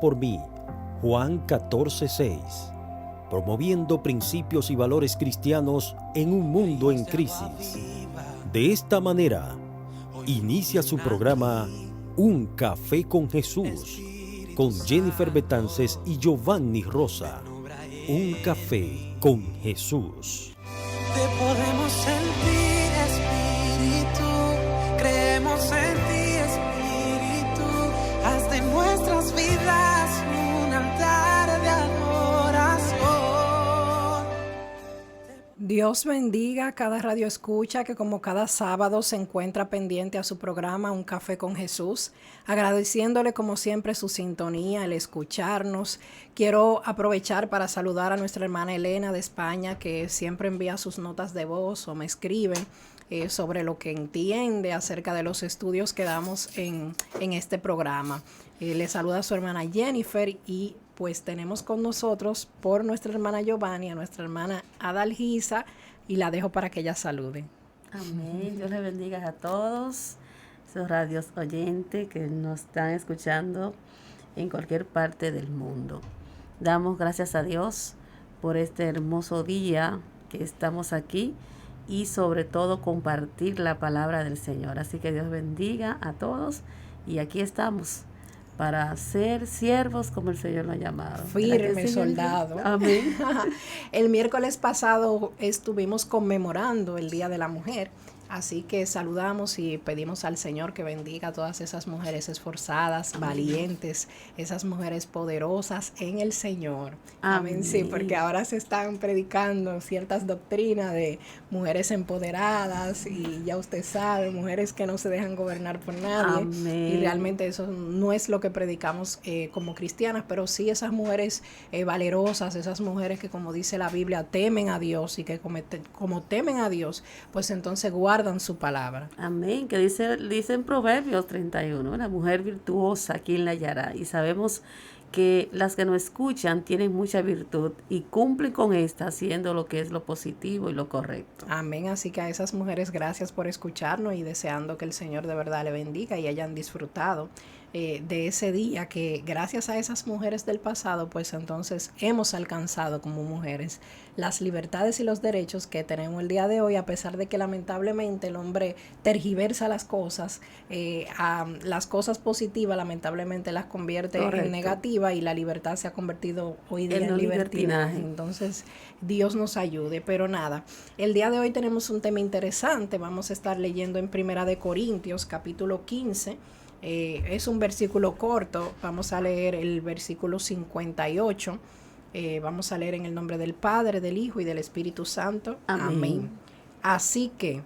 por mí, Juan 14:6, promoviendo principios y valores cristianos en un mundo en crisis. De esta manera, inicia su programa Un Café con Jesús, con Jennifer Betances y Giovanni Rosa. Un Café con Jesús. Te podemos sentir, Espíritu, creemos en ti, Espíritu, haz de nuestras vidas un altar de adoración. Dios bendiga a cada radio escucha que como cada sábado se encuentra pendiente a su programa Un Café con Jesús, agradeciéndole como siempre su sintonía, el escucharnos. Quiero aprovechar para saludar a nuestra hermana Elena de España, que siempre envía sus notas de voz o me escribe sobre lo que entiende acerca de los estudios que damos en este programa. Le saluda a su hermana Jennifer y pues tenemos con nosotros por nuestra hermana Giovanni, a nuestra hermana Adalgisa, y la dejo para que ella salude. Amén. Dios les bendiga a todos, esos radios oyentes que nos están escuchando en cualquier parte del mundo. Damos gracias a Dios por este hermoso día que estamos aquí y sobre todo compartir la palabra del Señor. Así que Dios bendiga a todos y aquí estamos para ser siervos como el Señor nos ha llamado. Firme soldado. Amén. El miércoles pasado estuvimos conmemorando el Día de la Mujer, así que saludamos y pedimos al Señor que bendiga a todas esas mujeres esforzadas, valientes, esas mujeres poderosas en el Señor. Amén. Sí, porque ahora se están predicando ciertas doctrinas de mujeres empoderadas y ya usted sabe, mujeres que no se dejan gobernar por nadie. Amén. Y realmente eso no es lo que predicamos como cristianas, pero sí esas mujeres valerosas, esas mujeres que como dice la Biblia temen a Dios y que como temen a Dios, pues entonces guardan su palabra. Amén, que dice en Proverbios 31, la mujer virtuosa, ¿quién la hallará? Y sabemos que las que nos escuchan tienen mucha virtud y cumplen con esta haciendo lo que es lo positivo y lo correcto. Amén, así que a esas mujeres gracias por escucharnos y deseando que el Señor de verdad le bendiga y hayan disfrutado de ese día que gracias a esas mujeres del pasado pues entonces hemos alcanzado como mujeres las libertades y los derechos que tenemos el día de hoy, a pesar de que lamentablemente el hombre tergiversa las cosas, a las cosas positivas lamentablemente las convierte en negativas y la libertad se ha convertido hoy día en libertinaje. Entonces Dios nos ayude, pero nada, el día de hoy tenemos un tema interesante. Vamos a estar leyendo en Primera de Corintios capítulo 15. Es un versículo corto. Vamos a leer el versículo 58. Vamos a leer en el nombre del Padre, del Hijo y del Espíritu Santo. Amén. Así que,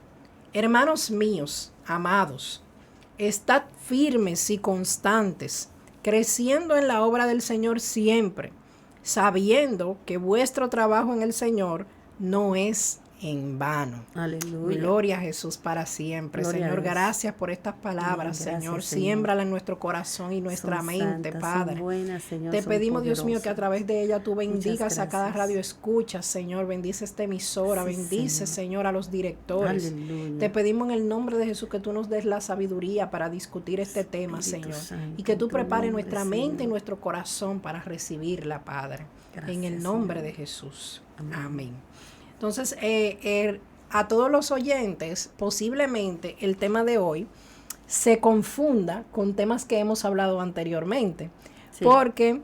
hermanos míos, amados, estad firmes y constantes, creciendo en la obra del Señor siempre, sabiendo que vuestro trabajo en el Señor no es en vano. Aleluya. Gloria a Jesús para siempre. Gloria Señor, gracias por estas palabras. Gracias, Señor, Señor. Siémbrala en nuestro corazón y nuestra Son mente, santas, Padre. son buenas, Señor, Te son pedimos, Dios mío, que a poderosas. través de ella tú bendigas a cada gracias. radio escucha, Señor. Bendice esta emisora, Sí, bendice, Señor, a los directores. Aleluya. Te pedimos en el nombre de Jesús que tú nos des la sabiduría para discutir este tema, Espíritu Señor. Santo, Y que tú en tu prepares nombre, nuestra mente y Señor. nuestro corazón para recibirla, Padre. Gracias, en el nombre Señor. de Jesús. Amén. Amén. Entonces, a todos los oyentes, posiblemente el tema de hoy se confunda con temas que hemos hablado anteriormente. Sí. Porque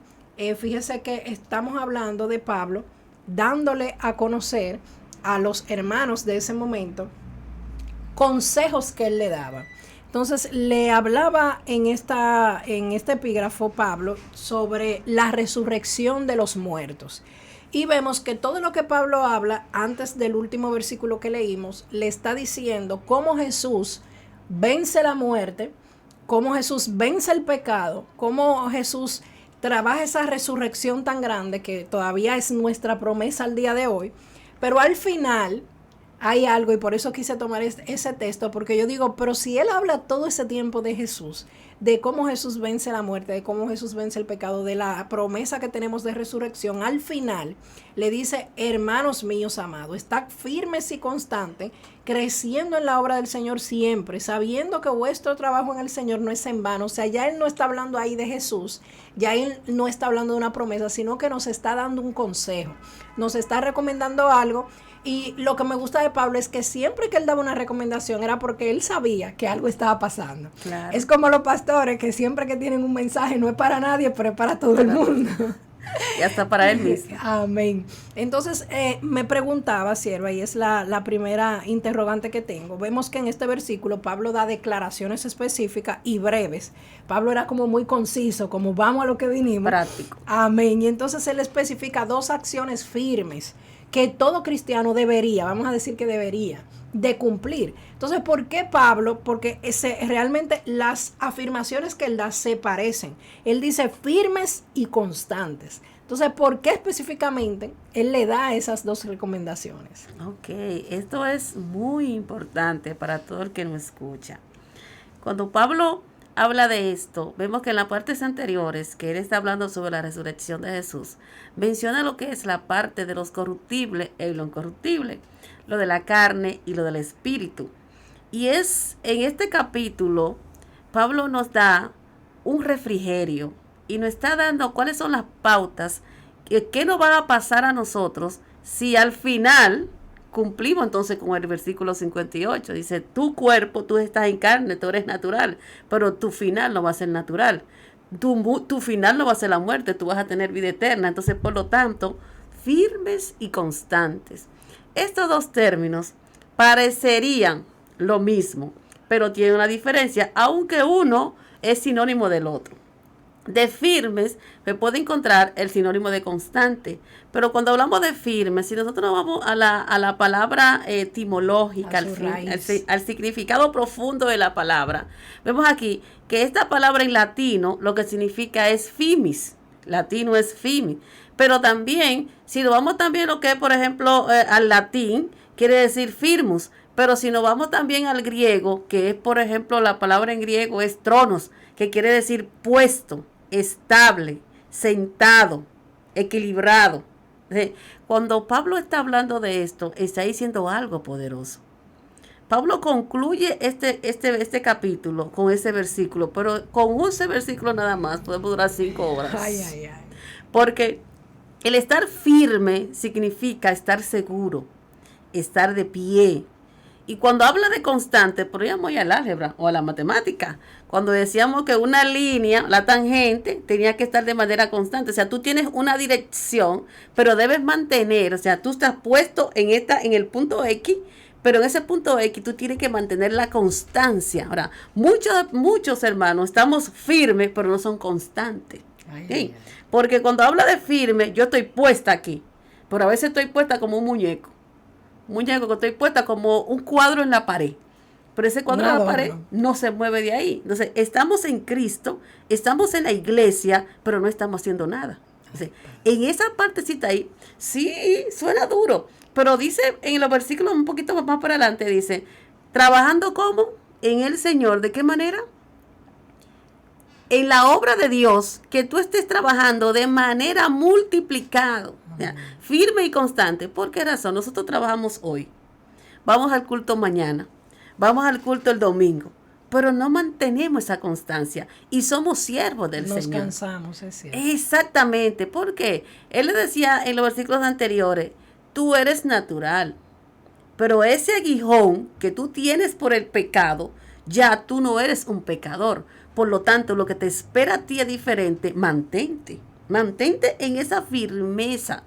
fíjese que estamos hablando de Pablo dándole a conocer a los hermanos de ese momento consejos que él le daba. Entonces le hablaba en este epígrafo Pablo sobre la resurrección de los muertos. Y vemos que todo lo que Pablo habla antes del último versículo que leímos, le está diciendo cómo Jesús vence la muerte, cómo Jesús vence el pecado, cómo Jesús trabaja esa resurrección tan grande que todavía es nuestra promesa al día de hoy. Pero al final hay algo, y por eso quise tomar ese texto, porque yo digo, pero si él habla todo ese tiempo de Jesús, de cómo Jesús vence la muerte, de cómo Jesús vence el pecado, de la promesa que tenemos de resurrección, al final le dice, hermanos míos amados, estad firmes y constantes, creciendo en la obra del Señor siempre, sabiendo que vuestro trabajo en el Señor no es en vano. O sea, ya él no está hablando ahí de Jesús, ya él no está hablando de una promesa, sino que nos está dando un consejo, nos está recomendando algo. Y lo que me gusta de Pablo es que siempre que él daba una recomendación era porque él sabía que algo estaba pasando. Claro. Es como los pastores que siempre que tienen un mensaje no es para nadie, pero es para todo el mundo. Y hasta para él mismo. Amén. Entonces, me preguntaba, sierva, y es la primera interrogante que tengo. Vemos que en este versículo Pablo da declaraciones específicas y breves. Pablo era como muy conciso, como vamos a lo que vinimos. Práctico. Amén. Y entonces él especifica 2 acciones firmes que todo cristiano debería, vamos a decir que debería, de cumplir. Entonces, ¿por qué Pablo? Porque realmente las afirmaciones que él da se parecen. Él dice firmes y constantes. Entonces, ¿por qué específicamente él le da esas 2 recomendaciones? Ok, esto es muy importante para todo el que nos escucha. Cuando Pablo habla de esto, vemos que en las partes anteriores, que él está hablando sobre la resurrección de Jesús, menciona lo que es la parte de los corruptibles y lo incorruptible, lo de la carne y lo del espíritu. Y es en este capítulo, Pablo nos da un refrigerio y nos está dando cuáles son las pautas, qué nos va a pasar a nosotros si al final cumplimos entonces con el versículo 58. Dice, tu cuerpo, tú estás en carne, tú eres natural, pero tu final no va a ser natural. Tu final no va a ser la muerte, tú vas a tener vida eterna. Entonces, por lo tanto, firmes y constantes. Estos 2 términos parecerían lo mismo, pero tienen una diferencia, aunque uno es sinónimo del otro. De firmes me puede encontrar el sinónimo de constante, pero cuando hablamos de firmes, si nosotros nos vamos a la palabra etimológica, al significado profundo de la palabra, vemos aquí que esta palabra en latino lo que significa es fimis, latino es fimis, pero también, si nos vamos también lo que es, por ejemplo, al latín, quiere decir firmus, pero si nos vamos también al griego, que es, por ejemplo, la palabra en griego es tronos, que quiere decir puesto, estable, sentado, equilibrado. Cuando Pablo está hablando de esto, está diciendo algo poderoso. Pablo concluye este capítulo con ese versículo, pero con ese versículo nada más podemos durar 5 horas. Porque el estar firme significa estar seguro, estar de pie. Y cuando habla de constante, podríamos ir al álgebra o a la matemática. Cuando decíamos que una línea, la tangente, tenía que estar de manera constante. O sea, tú tienes una dirección, pero debes mantener, o sea, tú estás puesto en el punto X, pero en ese punto X tú tienes que mantener la constancia. Ahora, muchos hermanos estamos firmes, pero no son constantes. ¿Sí? Porque cuando habla de firme, yo estoy puesta aquí, pero a veces estoy puesta como un muñeco que estoy puesta como un cuadro en la pared, pero ese cuadro en la pared no se mueve de ahí. Entonces, estamos en Cristo, estamos en la iglesia, pero no estamos haciendo nada. Entonces, en esa partecita ahí, sí, suena duro, pero dice en los versículos un poquito más para adelante, dice, trabajando como en el Señor, ¿de qué manera? En la obra de Dios, que tú estés trabajando de manera multiplicada, firme y constante. ¿Por qué razón? Nosotros trabajamos hoy, vamos al culto mañana, vamos al culto el domingo, pero no mantenemos esa constancia y somos siervos del Señor. Nos cansamos, es cierto. Exactamente, ¿por qué? Él le decía en los versículos anteriores, tú eres natural, pero ese aguijón que tú tienes por el pecado, ya tú no eres un pecador. Por lo tanto, lo que te espera a ti es diferente. Mantente en esa firmeza.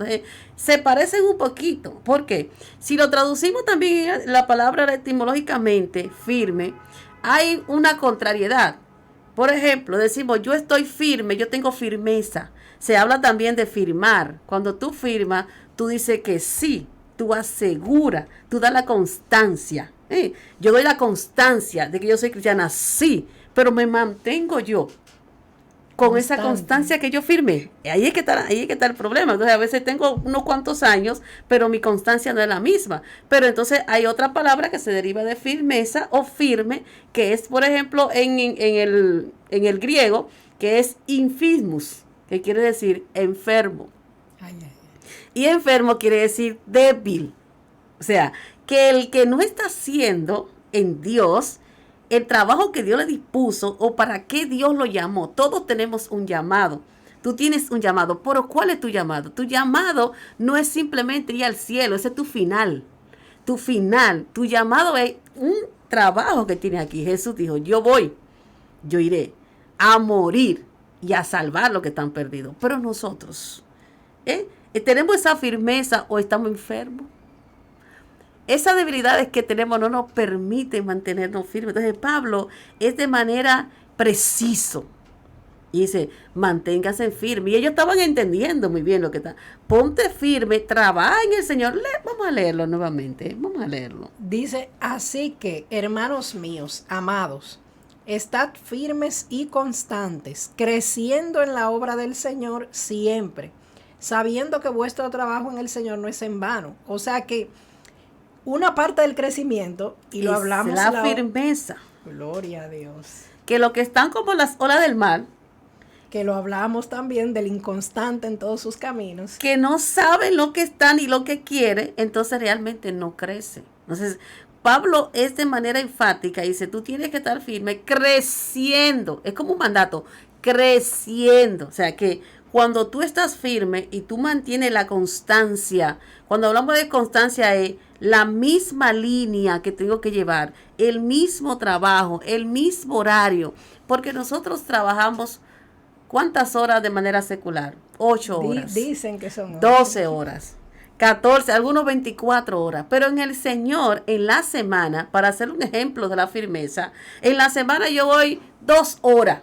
Se parecen un poquito. ¿Por qué? Si lo traducimos también la palabra etimológicamente, firme, hay una contrariedad. Por ejemplo, decimos, yo estoy firme, yo tengo firmeza. Se habla también de firmar. Cuando tú firmas, tú dices que sí, tú aseguras, tú das la constancia. Yo doy la constancia de que yo soy cristiana, sí, pero me mantengo yo con esa constancia que yo firme. Ahí es que está el problema. Entonces a veces tengo unos cuantos años, pero mi constancia no es la misma. Pero entonces hay otra palabra que se deriva de firmeza o firme, que es, por ejemplo, en el griego, que es infirmus, que quiere decir enfermo. Ay, ay, ay. Y enfermo quiere decir débil. O sea, que el que no está haciendo en Dios el trabajo que Dios le dispuso o para qué Dios lo llamó. Todos tenemos un llamado. Tú tienes un llamado. ¿Pero cuál es tu llamado? Tu llamado no es simplemente ir al cielo. Ese es tu final. Tu final. Tu llamado es un trabajo que tienes aquí. Jesús dijo, yo iré a morir y a salvar los que están perdidos. Pero nosotros, ¿tenemos esa firmeza o estamos enfermos? Esas debilidades que tenemos no nos permiten mantenernos firmes. Entonces Pablo es de manera preciso. Y dice, manténgase firme. Y ellos estaban entendiendo muy bien lo que está. Ponte firme, trabaja en el Señor. Vamos a leerlo nuevamente. Vamos a leerlo. Dice, así que, hermanos míos, amados, estad firmes y constantes, creciendo en la obra del Señor siempre, sabiendo que vuestro trabajo en el Señor no es en vano. O sea que una parte del crecimiento, y lo hablamos, la firmeza. Gloria a Dios. Que lo que están como las olas del mar, que lo hablamos también del inconstante en todos sus caminos, que no saben lo que están y lo que quieren, entonces realmente no crece. Entonces Pablo es de manera enfática y dice, tú tienes que estar firme, creciendo. Es como un mandato, creciendo. O sea que cuando tú estás firme y tú mantienes la constancia, cuando hablamos de constancia es la misma línea que tengo que llevar, el mismo trabajo, el mismo horario, porque nosotros trabajamos ¿cuántas horas de manera secular? 8 horas. Dicen que son 12 horas, 14, algunos 24 horas, pero en el Señor, en la semana, para hacer un ejemplo de la firmeza, en la semana yo voy 2 horas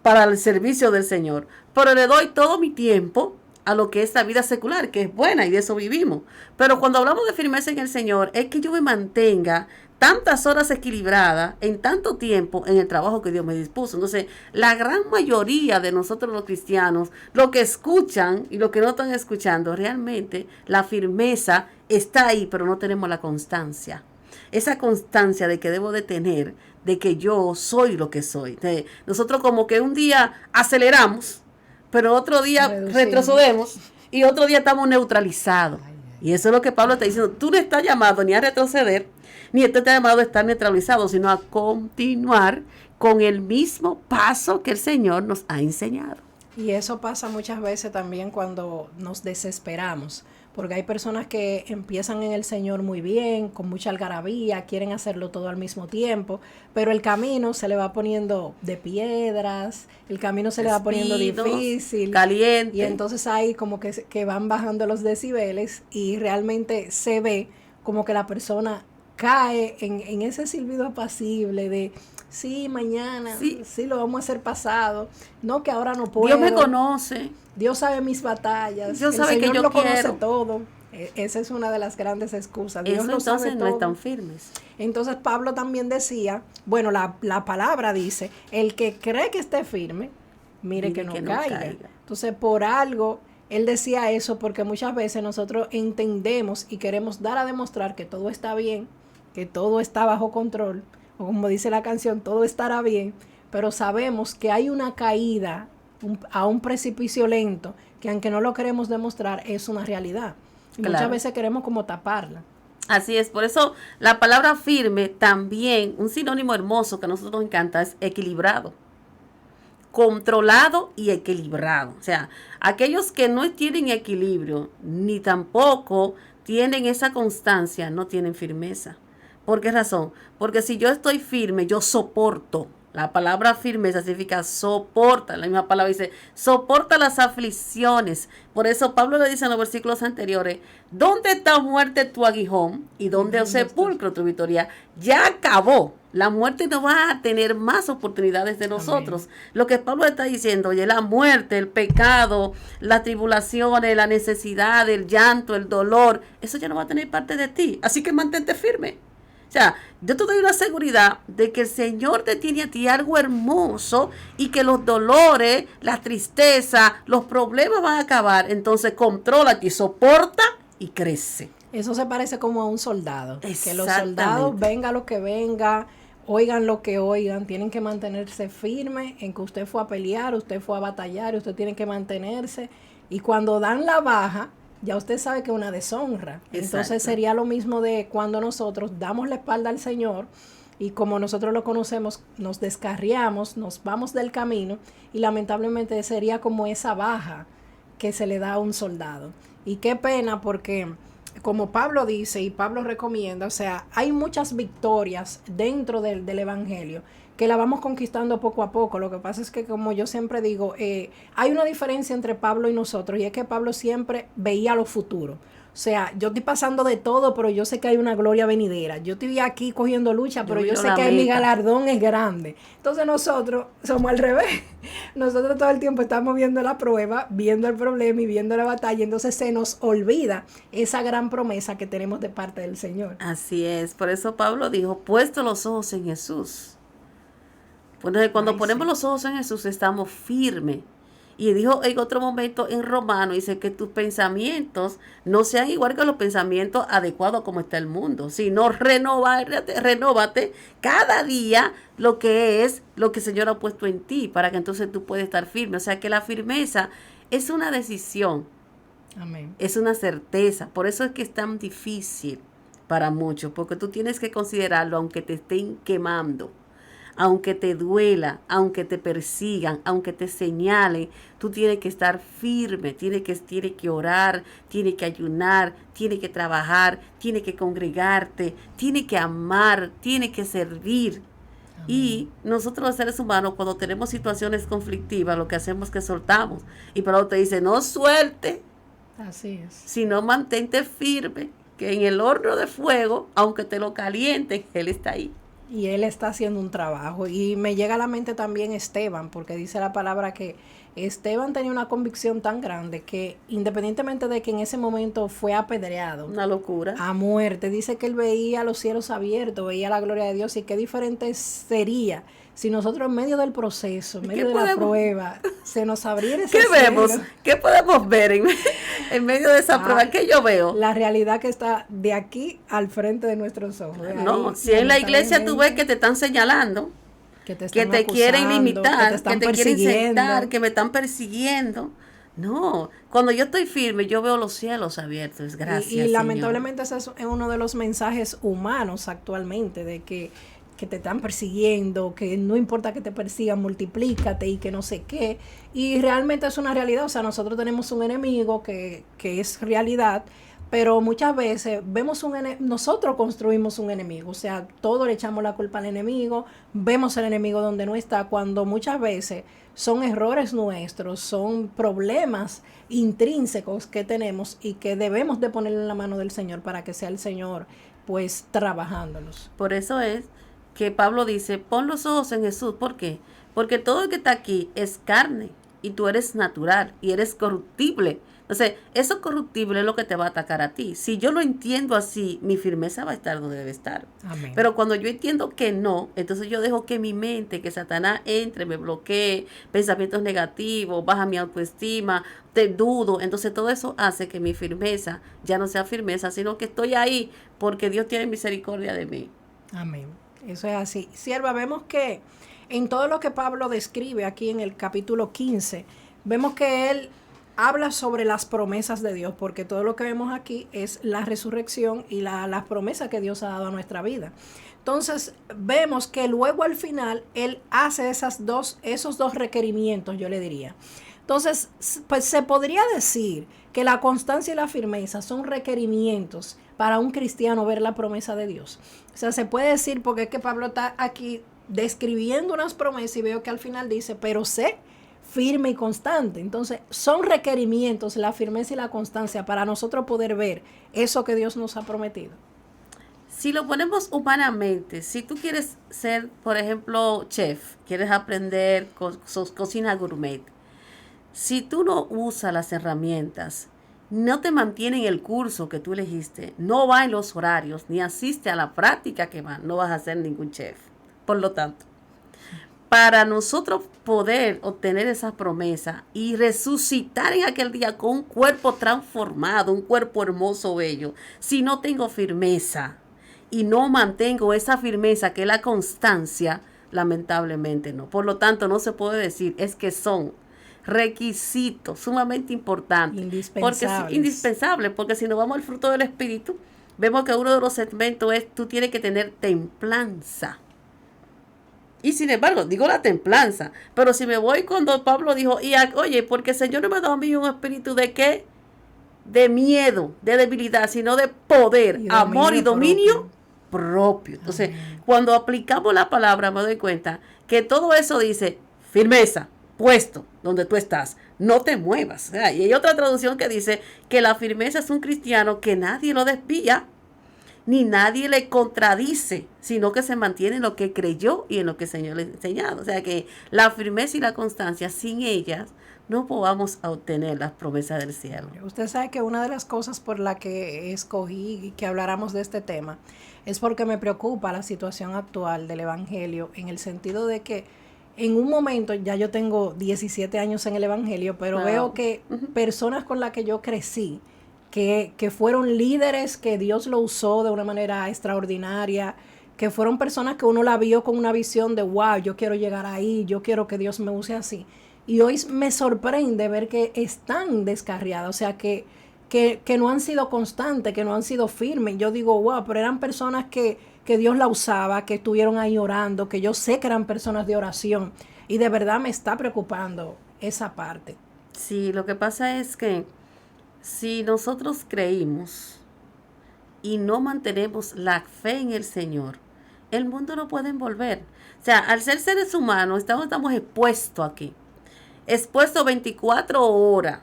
para el servicio del Señor, pero le doy todo mi tiempo a lo que es la vida secular, que es buena y de eso vivimos. Pero cuando hablamos de firmeza en el Señor, es que yo me mantenga tantas horas equilibradas en tanto tiempo en el trabajo que Dios me dispuso. Entonces, la gran mayoría de nosotros los cristianos, lo que escuchan y lo que no están escuchando, realmente la firmeza está ahí, pero no tenemos la constancia. Esa constancia de que debo de tener, de que yo soy lo que soy. Entonces, nosotros como que un día aceleramos, pero otro día retrocedemos y otro día estamos neutralizados. Y eso es lo que Pablo está diciendo. Tú no estás llamado ni a retroceder, ni estás llamado a estar neutralizado, sino a continuar con el mismo paso que el Señor nos ha enseñado. Y eso pasa muchas veces también cuando nos desesperamos, porque hay personas que empiezan en el Señor muy bien, con mucha algarabía, quieren hacerlo todo al mismo tiempo, pero el camino se le va poniendo de piedras, el camino se le va poniendo difícil, caliente, y entonces ahí como que van bajando los decibeles y realmente se ve como que la persona cae en ese silbido apacible de sí, mañana, sí, lo vamos a hacer pasado, no que ahora no puedo. Dios me conoce. Dios sabe mis batallas. Dios sabe que yo lo quiero. Conoce todo. Esa es una de las grandes excusas. Dios eso lo entonces sabe no todo. están firmes. Entonces Pablo también decía, bueno, la palabra dice, el que cree que esté firme, mire que no caiga. Entonces por algo él decía eso, porque muchas veces nosotros entendemos y queremos dar a demostrar que todo está bien, que todo está bajo control, o como dice la canción, todo estará bien, pero sabemos que hay una caída a un precipicio lento, que aunque no lo queremos demostrar, es una realidad. Y claro, muchas veces queremos como taparla. Así es, por eso la palabra firme también, un sinónimo hermoso que a nosotros nos encanta, es equilibrado, controlado y equilibrado. O sea, aquellos que no tienen equilibrio, ni tampoco tienen esa constancia, no tienen firmeza. ¿Por qué razón? Porque si yo estoy firme, yo soporto. La palabra firmeza significa soporta. La misma palabra dice, soporta las aflicciones. Por eso Pablo le dice en los versículos anteriores, ¿dónde está muerte tu aguijón? ¿Y dónde sepulcro tu victoria? Ya acabó. La muerte no va a tener más oportunidades de nosotros. Amén. Lo que Pablo está diciendo, oye, la muerte, el pecado, las tribulaciones, la necesidad, el llanto, el dolor, eso ya no va a tener parte de ti. Así que mantente firme. O sea, yo te doy una seguridad de que el Señor te tiene a ti algo hermoso y que los dolores, la tristeza, los problemas van a acabar. Entonces, contrólate y soporta y crece. Eso se parece como a un soldado. Que los Exactamente. soldados, venga lo que venga, oigan lo que oigan, tienen que mantenerse firmes en que usted fue a pelear, usted fue a batallar, usted tiene que mantenerse. Y cuando dan la baja, ya usted sabe que es una deshonra. Entonces Exacto. sería lo mismo de cuando nosotros damos la espalda al Señor y como nosotros lo conocemos, nos descarriamos, nos vamos del camino y lamentablemente sería como esa baja que se le da a un soldado. Y qué pena porque como Pablo dice y Pablo recomienda, o sea, hay muchas victorias dentro del Evangelio que la vamos conquistando poco a poco. Lo que pasa es que, como yo siempre digo, hay una diferencia entre Pablo y nosotros, y es que Pablo siempre veía lo futuro. O sea, yo estoy pasando de todo, pero yo sé que hay una gloria venidera. Yo estoy aquí cogiendo lucha, pero yo sé que mi galardón es grande. Entonces nosotros somos al revés. Nosotros todo el tiempo estamos viendo la prueba, viendo el problema y viendo la batalla. Entonces se nos olvida esa gran promesa que tenemos de parte del Señor. Así es. Por eso Pablo dijo, puesto los ojos en Jesús. Entonces, cuando ponemos los ojos en Jesús, estamos firmes. Y dijo en otro momento en Romano, dice que tus pensamientos no sean igual que los pensamientos adecuados como está el mundo, sino renóvate cada día lo que es lo que el Señor ha puesto en ti, para que entonces tú puedas estar firme. O sea que la firmeza es una decisión, Amén. es una certeza. Por eso es que es tan difícil para muchos, porque tú tienes que considerarlo aunque te estén quemando. Aunque te duela, aunque te persigan, aunque te señalen, tú tienes que estar firme, tienes que orar, tienes que ayunar, tienes que trabajar, tienes que congregarte, tienes que amar, tienes que servir. Amén. Y nosotros los seres humanos, cuando tenemos situaciones conflictivas, lo que hacemos es que soltamos. Y Pablo te dice, no suelte, así es, sino mantente firme, que en el horno de fuego, aunque te lo calienten, Él está ahí. Y él está haciendo un trabajo. Y me llega a la mente también Esteban, porque dice la palabra que Esteban tenía una convicción tan grande que independientemente de que en ese momento fue apedreado, una locura, a muerte, dice que él veía los cielos abiertos, veía la gloria de Dios. Y qué diferente sería si nosotros en medio del proceso, en medio de la prueba, se nos abriera ese cielo. ¿Qué vemos? ¿Qué podemos ver en medio de esa prueba? ¿Qué yo veo? La realidad que está de aquí al frente de nuestros ojos. No, si en la iglesia tú ves que te están señalando, que te quieren limitar, que te quieren sentar, que me están persiguiendo. No, cuando yo estoy firme, yo veo los cielos abiertos, gracias. Y lamentablemente ese es uno de los mensajes humanos actualmente, de que te están persiguiendo, que no importa que te persigan, multiplícate y que no sé qué. Y realmente es una realidad. O sea, nosotros tenemos un enemigo que es realidad, pero muchas veces vemos nosotros construimos un enemigo. O sea, todo le echamos la culpa al enemigo, vemos el enemigo donde no está, cuando muchas veces son errores nuestros, son problemas intrínsecos que tenemos y que debemos de ponerle en la mano del Señor para que sea el Señor pues trabajándolos. Por eso es que Pablo dice, pon los ojos en Jesús. ¿Por qué? Porque todo el que está aquí es carne y tú eres natural y eres corruptible. Entonces, eso corruptible es lo que te va a atacar a ti. Si yo lo entiendo así, mi firmeza va a estar donde debe estar. Amén. Pero cuando yo entiendo que no, entonces yo dejo que mi mente, que Satanás entre, me bloquee, pensamientos negativos, baja mi autoestima, te dudo. Entonces todo eso hace que mi firmeza ya no sea firmeza, sino que estoy ahí porque Dios tiene misericordia de mí. Amén. Eso es así. Sierva, vemos que en todo lo que Pablo describe aquí en el capítulo 15, vemos que él habla sobre las promesas de Dios, porque todo lo que vemos aquí es la resurrección y las promesas que Dios ha dado a nuestra vida. Entonces, vemos que luego al final él hace esos dos requerimientos, yo le diría. Entonces, pues se podría decir que la constancia y la firmeza son requerimientos para un cristiano ver la promesa de Dios. O sea, se puede decir, porque es que Pablo está aquí describiendo unas promesas y veo que al final dice, pero sé firme y constante. Entonces, son requerimientos la firmeza y la constancia para nosotros poder ver eso que Dios nos ha prometido. Si lo ponemos humanamente, si tú quieres ser, por ejemplo, chef, quieres aprender cocina gourmet, si tú no usas las herramientas no te mantiene en el curso que tú elegiste, no va en los horarios, ni asiste a la práctica que va, no vas a ser ningún chef. Por lo tanto, para nosotros poder obtener esa promesa y resucitar en aquel día con un cuerpo transformado, un cuerpo hermoso, bello, si no tengo firmeza y no mantengo esa firmeza que es la constancia, lamentablemente no. Por lo tanto, no se puede decir, es que son requisitos sumamente importantes. Indispensable, porque si nos vamos al fruto del Espíritu, vemos que uno de los segmentos es, tú tienes que tener templanza. Y sin embargo, digo la templanza, pero si me voy cuando Pablo dijo, oye, porque el Señor no me ha dado a mí un espíritu de ¿qué? De miedo, de debilidad, sino de poder, amor y dominio propio. Entonces, cuando aplicamos la palabra, me doy cuenta que todo eso dice firmeza, puesto donde tú estás, no te muevas. Y hay otra traducción que dice que la firmeza es un cristiano que nadie lo desvía, ni nadie le contradice, sino que se mantiene en lo que creyó y en lo que el Señor le ha enseñado. O sea que la firmeza y la constancia, sin ellas, no podamos obtener las promesas del cielo. Usted sabe que una de las cosas por la que escogí que habláramos de este tema es porque me preocupa la situación actual del Evangelio, en el sentido de que en un momento, ya yo tengo 17 años en el Evangelio, pero veo que personas con las que yo crecí, que fueron líderes, que Dios lo usó de una manera extraordinaria, que fueron personas que uno la vio con una visión de, wow, yo quiero llegar ahí, yo quiero que Dios me use así. Y hoy me sorprende ver que están descarriadas, o sea, que no han sido constantes, que no han sido firmes. Yo digo, wow, pero eran personas que Dios la usaba, que estuvieron ahí orando, que yo sé que eran personas de oración. Y de verdad me está preocupando esa parte. Sí, lo que pasa es que si nosotros creímos y no mantenemos la fe en el Señor, el mundo no puede envolver. O sea, al ser seres humanos, estamos expuestos aquí. Expuestos 24 horas.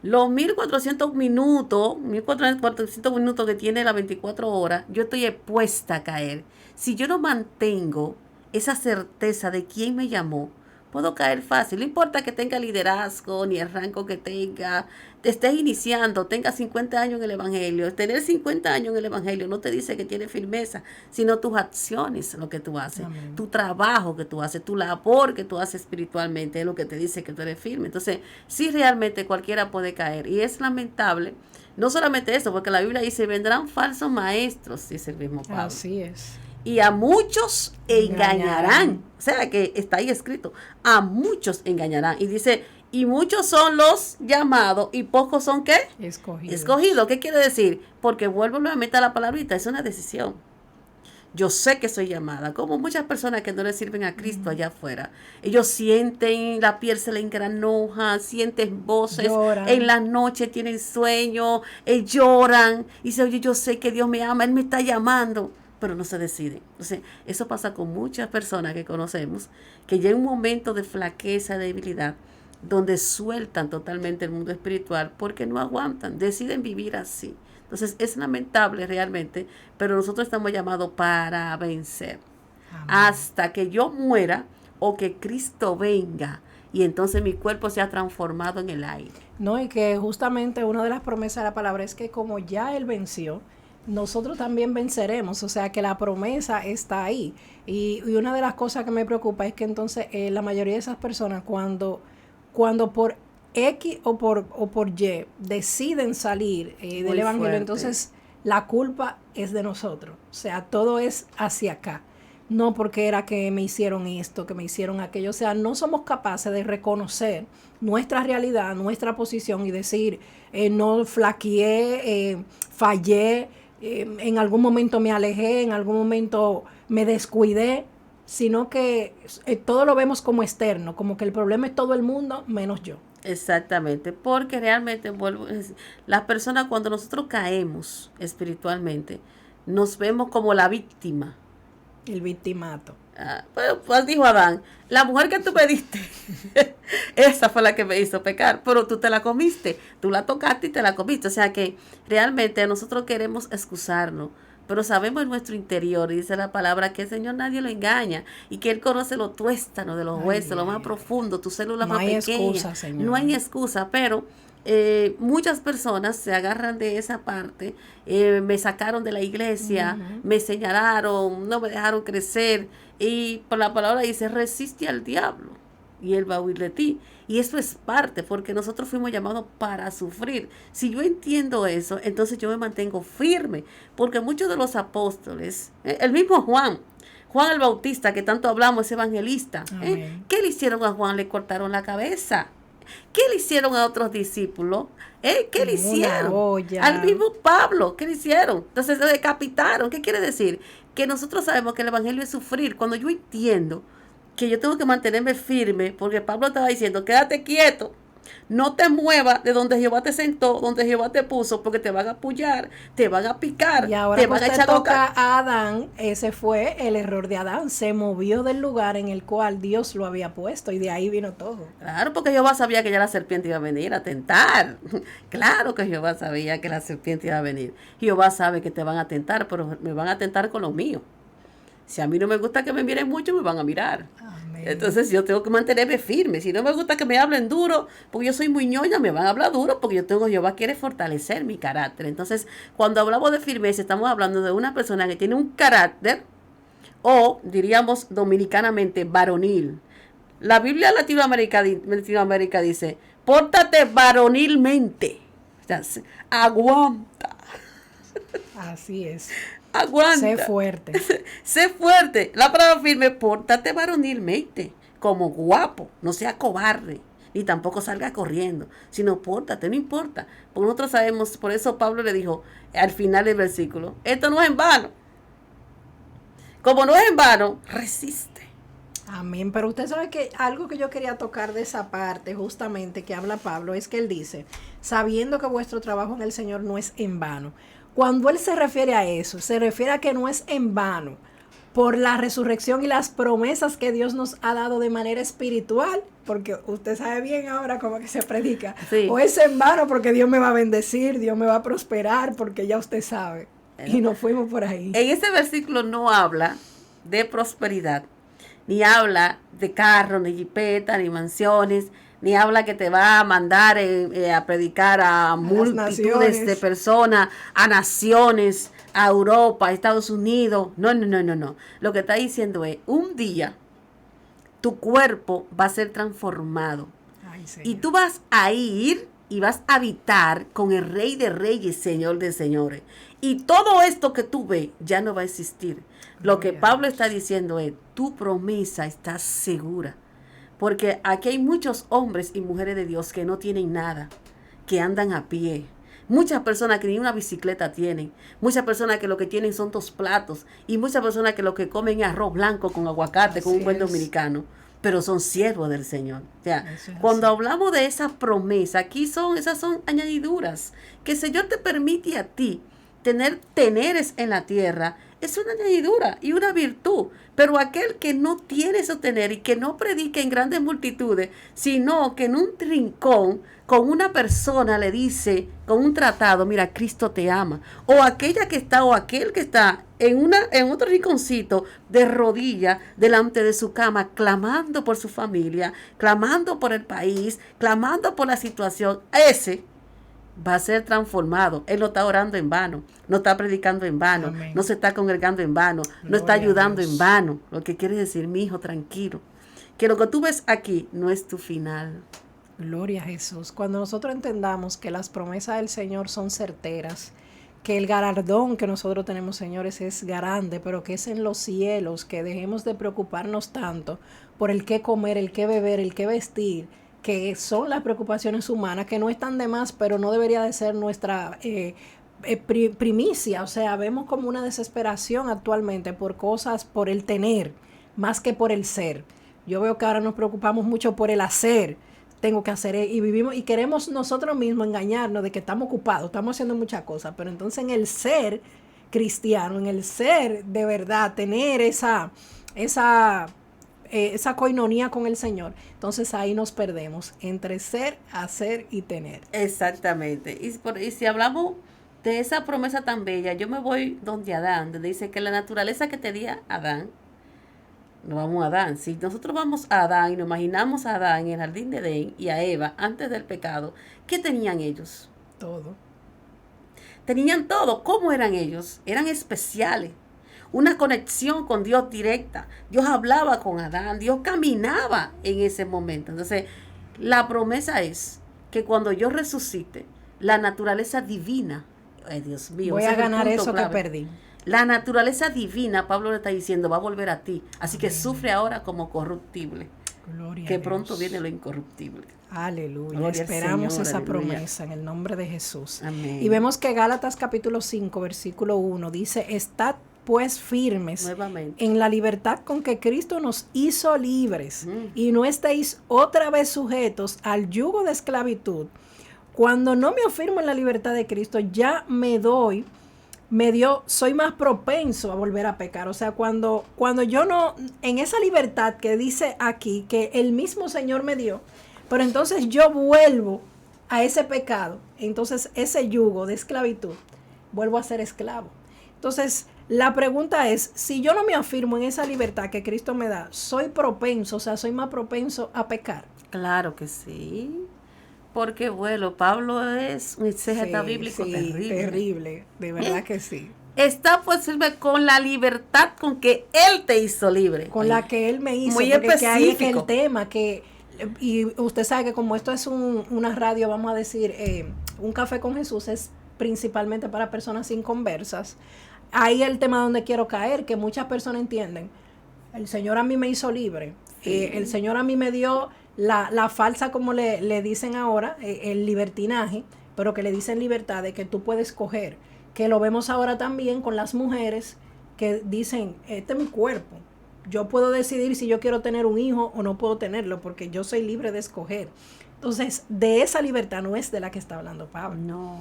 Los 1400 minutos que tiene las 24 horas, yo estoy expuesta a caer. Si yo no mantengo esa certeza de quién me llamó, puedo caer fácil. No importa que tenga liderazgo, ni el rango que tenga, te estés iniciando, tengas 50 años en el Evangelio. Tener 50 años en el Evangelio no te dice que tienes firmeza, sino tus acciones, lo que tú haces, Amén. Tu trabajo que tú haces, tu labor que tú haces espiritualmente, es lo que te dice que tú eres firme. Entonces, sí, realmente cualquiera puede caer. Y es lamentable, no solamente eso, porque la Biblia dice, vendrán falsos maestros, dice el mismo Pablo. Así es. Y a muchos engañarán. O sea, que está ahí escrito, a muchos engañarán. Y dice, y muchos son los llamados y pocos son ¿qué? Escogidos. ¿Qué quiere decir? Porque vuelvo nuevamente a la palabrita, es una decisión. Yo sé que soy llamada, como muchas personas que no le sirven a Cristo allá afuera. Ellos sienten, la piel se le engranoja, sienten voces, lloran. En la noche tienen sueño, lloran. Y dicen, oye, yo sé que Dios me ama, Él me está llamando. Pero no se deciden. Entonces, eso pasa con muchas personas que conocemos, que llega un momento de flaqueza, de debilidad, donde sueltan totalmente el mundo espiritual porque no aguantan, deciden vivir así. Entonces, es lamentable realmente, pero nosotros estamos llamados para vencer. Amén. Hasta que yo muera o que Cristo venga y entonces mi cuerpo se ha transformado en el aire. No, y que justamente una de las promesas de la palabra es que como ya Él venció, nosotros también venceremos, o sea que la promesa está ahí. Y una de las cosas que me preocupa es que entonces la mayoría de esas personas cuando por X o por Y deciden salir del Evangelio, fuerte. Entonces la culpa es de nosotros, o sea, todo es hacia acá. No porque era que me hicieron esto, que me hicieron aquello, o sea, no somos capaces de reconocer nuestra realidad, nuestra posición y decir, no flaqueé, fallé, en algún momento me alejé, en algún momento me descuidé, sino que todo lo vemos como externo, como que el problema es todo el mundo menos yo. Exactamente, porque realmente las personas cuando nosotros caemos espiritualmente, nos vemos como la víctima. El victimato. Pues dijo Adán, la mujer que tú me diste, esa fue la que me hizo pecar, pero tú te la comiste, tú la tocaste y te la comiste. O sea que realmente nosotros queremos excusarnos, pero sabemos en nuestro interior, y dice la palabra, que el Señor nadie lo engaña y que Él conoce lo tuéstano de los huesos, lo más profundo, tus células más pequeñas. No hay excusa, Señor. No hay excusa, pero muchas personas se agarran de esa parte, me sacaron de la iglesia, me señalaron, no me dejaron crecer, y por la palabra dice, resiste al diablo y él va a huir de ti. Y eso es parte, porque nosotros fuimos llamados para sufrir. Si yo entiendo eso, entonces yo me mantengo firme, porque muchos de los apóstoles, el mismo Juan el Bautista, que tanto hablamos, es evangelista, ¿qué le hicieron a Juan? Le cortaron la cabeza. ¿Qué le hicieron a otros discípulos? ¿Qué le hicieron? Al mismo Pablo, ¿qué le hicieron? Entonces lo decapitaron. ¿Qué quiere decir? Que nosotros sabemos que el evangelio es sufrir. Cuando yo entiendo que yo tengo que mantenerme firme, porque Pablo estaba diciendo, quédate quieto, no te muevas de donde Jehová te sentó, donde Jehová te puso, porque te van a apoyar, te van a picar, y ahora te van a echar toca a Adán. Ese fue el error de Adán, se movió del lugar en el cual Dios lo había puesto, y de ahí vino todo. Claro, porque Jehová sabía que ya la serpiente iba a venir a tentar. Claro que Jehová sabía que la serpiente iba a venir. Jehová sabe que te van a tentar, pero me van a tentar con lo mío. Si a mí no me gusta que me miren mucho, me van a mirar. Amén. Entonces yo tengo que mantenerme firme. Si no me gusta que me hablen duro, porque yo soy muy ñoña, me van a hablar duro, porque Jehová quiere fortalecer mi carácter. Entonces, cuando hablamos de firmeza, estamos hablando de una persona que tiene un carácter, o diríamos dominicanamente, varonil. La Biblia Latinoamérica dice, pórtate varonilmente. O sea, aguanta. Así es. Aguanta. Sé fuerte. Sé fuerte. La palabra firme, pórtate varonilmente, como guapo, no sea cobarde, ni tampoco salga corriendo, sino pórtate, no importa. Porque nosotros sabemos, por eso Pablo le dijo al final del versículo, esto no es en vano. Como no es en vano, resiste. Amén, pero usted sabe que algo que yo quería tocar de esa parte, justamente, que habla Pablo, es que él dice, sabiendo que vuestro trabajo en el Señor no es en vano. Cuando él se refiere a eso, se refiere a que no es en vano por la resurrección y las promesas que Dios nos ha dado de manera espiritual, porque usted sabe bien ahora cómo que se predica, sí. O es en vano porque Dios me va a bendecir, Dios me va a prosperar, porque ya usted sabe, y nos fuimos por ahí. En ese versículo no habla de prosperidad, ni habla de carro, ni jipeta, ni mansiones, ni habla que te va a mandar a predicar a multitudes de personas, a naciones, a Europa, a Estados Unidos. No. Lo que está diciendo es, un día tu cuerpo va a ser transformado. Ay, y tú vas a ir y vas a habitar con el Rey de Reyes, Señor de Señores. Y todo esto que tú ves ya no va a existir. Lo que Pablo está diciendo es, tu promesa está segura. Porque aquí hay muchos hombres y mujeres de Dios que no tienen nada, que andan a pie. Muchas personas que ni una bicicleta tienen. Muchas personas que lo que tienen son 2 platos. Y muchas personas que lo que comen es arroz blanco con aguacate, con un buen dominicano. Pero son siervos del Señor. O sea, cuando hablamos de esa promesa, esas son añadiduras. Que el Señor te permite a ti teneres en la tierra. Es una añadidura y una virtud. Pero aquel que no tiene eso tener y que no predica en grandes multitudes, sino que en un rincón con una persona le dice, con un tratado, mira, Cristo te ama. O aquella que está, o aquel que está en otro rinconcito de rodillas delante de su cama, clamando por su familia, clamando por el país, clamando por la situación, ese va a ser transformado. Él no está orando en vano, no está predicando en vano, amén, no se está congregando en vano, no está ayudando en vano. Lo que quiere decir, mi hijo, tranquilo, que lo que tú ves aquí no es tu final. Gloria a Jesús. Cuando nosotros entendamos que las promesas del Señor son certeras, que el galardón que nosotros tenemos, señores, es grande, pero que es en los cielos, que dejemos de preocuparnos tanto por el qué comer, el qué beber, el qué vestir, que son las preocupaciones humanas, que no están de más, pero no debería de ser nuestra primicia. O sea, vemos como una desesperación actualmente por cosas, por el tener, más que por el ser. Yo veo que ahora nos preocupamos mucho por el hacer. Tengo que hacer, y vivimos y queremos nosotros mismos engañarnos de que estamos ocupados, estamos haciendo muchas cosas, pero entonces en el ser cristiano, en el ser de verdad, tener esa coinonía con el Señor, entonces ahí nos perdemos entre ser, hacer y tener. Exactamente. Y si hablamos de esa promesa tan bella, yo me voy donde Adán, donde dice que la naturaleza que tenía Adán no vamos a Adán. Si nosotros vamos a Adán y nos imaginamos a Adán en el jardín de Edén y a Eva antes del pecado, ¿qué tenían ellos? Todo. Tenían todo. ¿Cómo eran ellos? Eran especiales. Una conexión con Dios directa. Dios hablaba con Adán. Dios caminaba en ese momento. Entonces, la promesa es que cuando yo resucite, la naturaleza divina, ay Dios mío, voy ese a es el ganar punto eso clave. que perdí. La naturaleza divina, Pablo le está diciendo, va a volver a ti. Así que sufre ahora como corruptible. Gloria Que a Dios. pronto viene lo incorruptible. Aleluya. Gloria al Esperamos Señor, esa aleluya. promesa en el nombre de Jesús. Amén. Y vemos que Gálatas capítulo 5, versículo 1 dice, estad pues firmes Nuevamente. en la libertad con que Cristo nos hizo libres Mm. y no estéis otra vez sujetos al yugo de esclavitud. Cuando no me afirmo en la libertad de Cristo, ya soy más propenso a volver a pecar. O sea, cuando yo no, en esa libertad que dice aquí, que el mismo Señor me dio, pero entonces yo vuelvo a ese pecado, entonces ese yugo de esclavitud, vuelvo a ser esclavo. Entonces, la pregunta es, si yo no me afirmo en esa libertad que Cristo me da, soy propenso, o sea, soy más propenso a pecar. Claro que sí. Porque, bueno, Pablo es un exégeta Sí, bíblico sí, terrible. terrible, de verdad que sí. Está pues firme con la libertad con que Él te hizo libre. Con la que Él me hizo, Muy porque que ahí es que específico. el tema, y usted sabe que como esto es una radio, vamos a decir, un café con Jesús es principalmente para personas inconversas. Ahí el tema donde quiero caer, que muchas personas entienden, el Señor a mí me hizo libre, Sí. el Señor a mí me dio la falsa, como le dicen ahora, el libertinaje, pero que le dicen libertad, de que tú puedes escoger, que lo vemos ahora también con las mujeres que dicen, este es mi cuerpo, yo puedo decidir si yo quiero tener un hijo o no puedo tenerlo, porque yo soy libre de escoger. Entonces, de esa libertad no es de la que está hablando Pablo. No.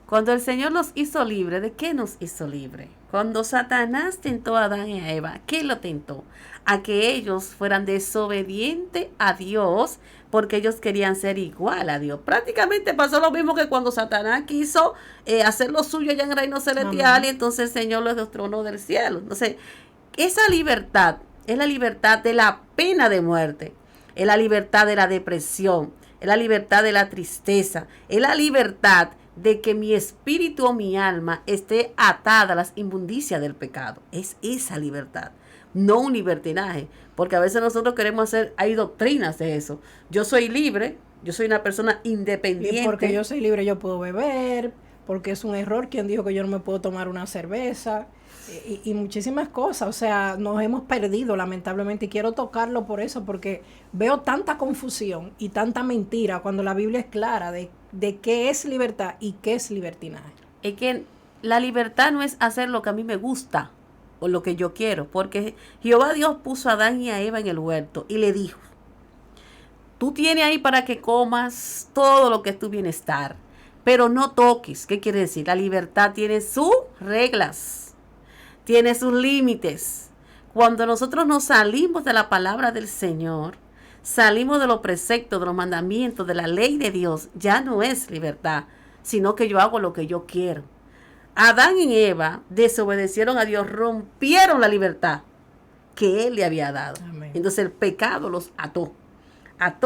Cuando el Señor nos hizo libre, ¿de qué nos hizo libre? Cuando Satanás tentó a Adán y a Eva, ¿qué lo tentó? A que ellos fueran desobedientes a Dios, porque ellos querían ser igual a Dios. Prácticamente pasó lo mismo que cuando Satanás quiso hacer lo suyo allá en el reino celestial. Amén. Y entonces el Señor los destronó del cielo. Entonces, esa libertad es la libertad de la pena de muerte, es la libertad de la depresión, es la libertad de la tristeza, es la libertad de que mi espíritu o mi alma esté atada a las inmundicias del pecado. Es esa libertad, no un libertinaje, porque a veces nosotros queremos hacer, hay doctrinas de eso. Yo soy libre, yo soy una persona independiente. Y porque yo soy libre, yo puedo beber, porque es un error quien dijo que yo no me puedo tomar una cerveza, y muchísimas cosas. O sea, nos hemos perdido lamentablemente, y quiero tocarlo por eso, porque veo tanta confusión y tanta mentira cuando la Biblia es clara de qué es libertad y qué es libertinaje. Es que la libertad no es hacer lo que a mí me gusta o lo que yo quiero, porque Jehová Dios puso a Adán y a Eva en el huerto y le dijo, tú tienes ahí para que comas todo lo que es tu bienestar, pero no toques. ¿Qué quiere decir? La libertad tiene sus reglas, tiene sus límites. Cuando nosotros nos salimos de la palabra del Señor, salimos de los preceptos, de los mandamientos, de la ley de Dios, ya no es libertad, sino que yo hago lo que yo quiero. Adán y Eva desobedecieron a Dios, rompieron la libertad que Él le había dado. Amén. Entonces el pecado los ató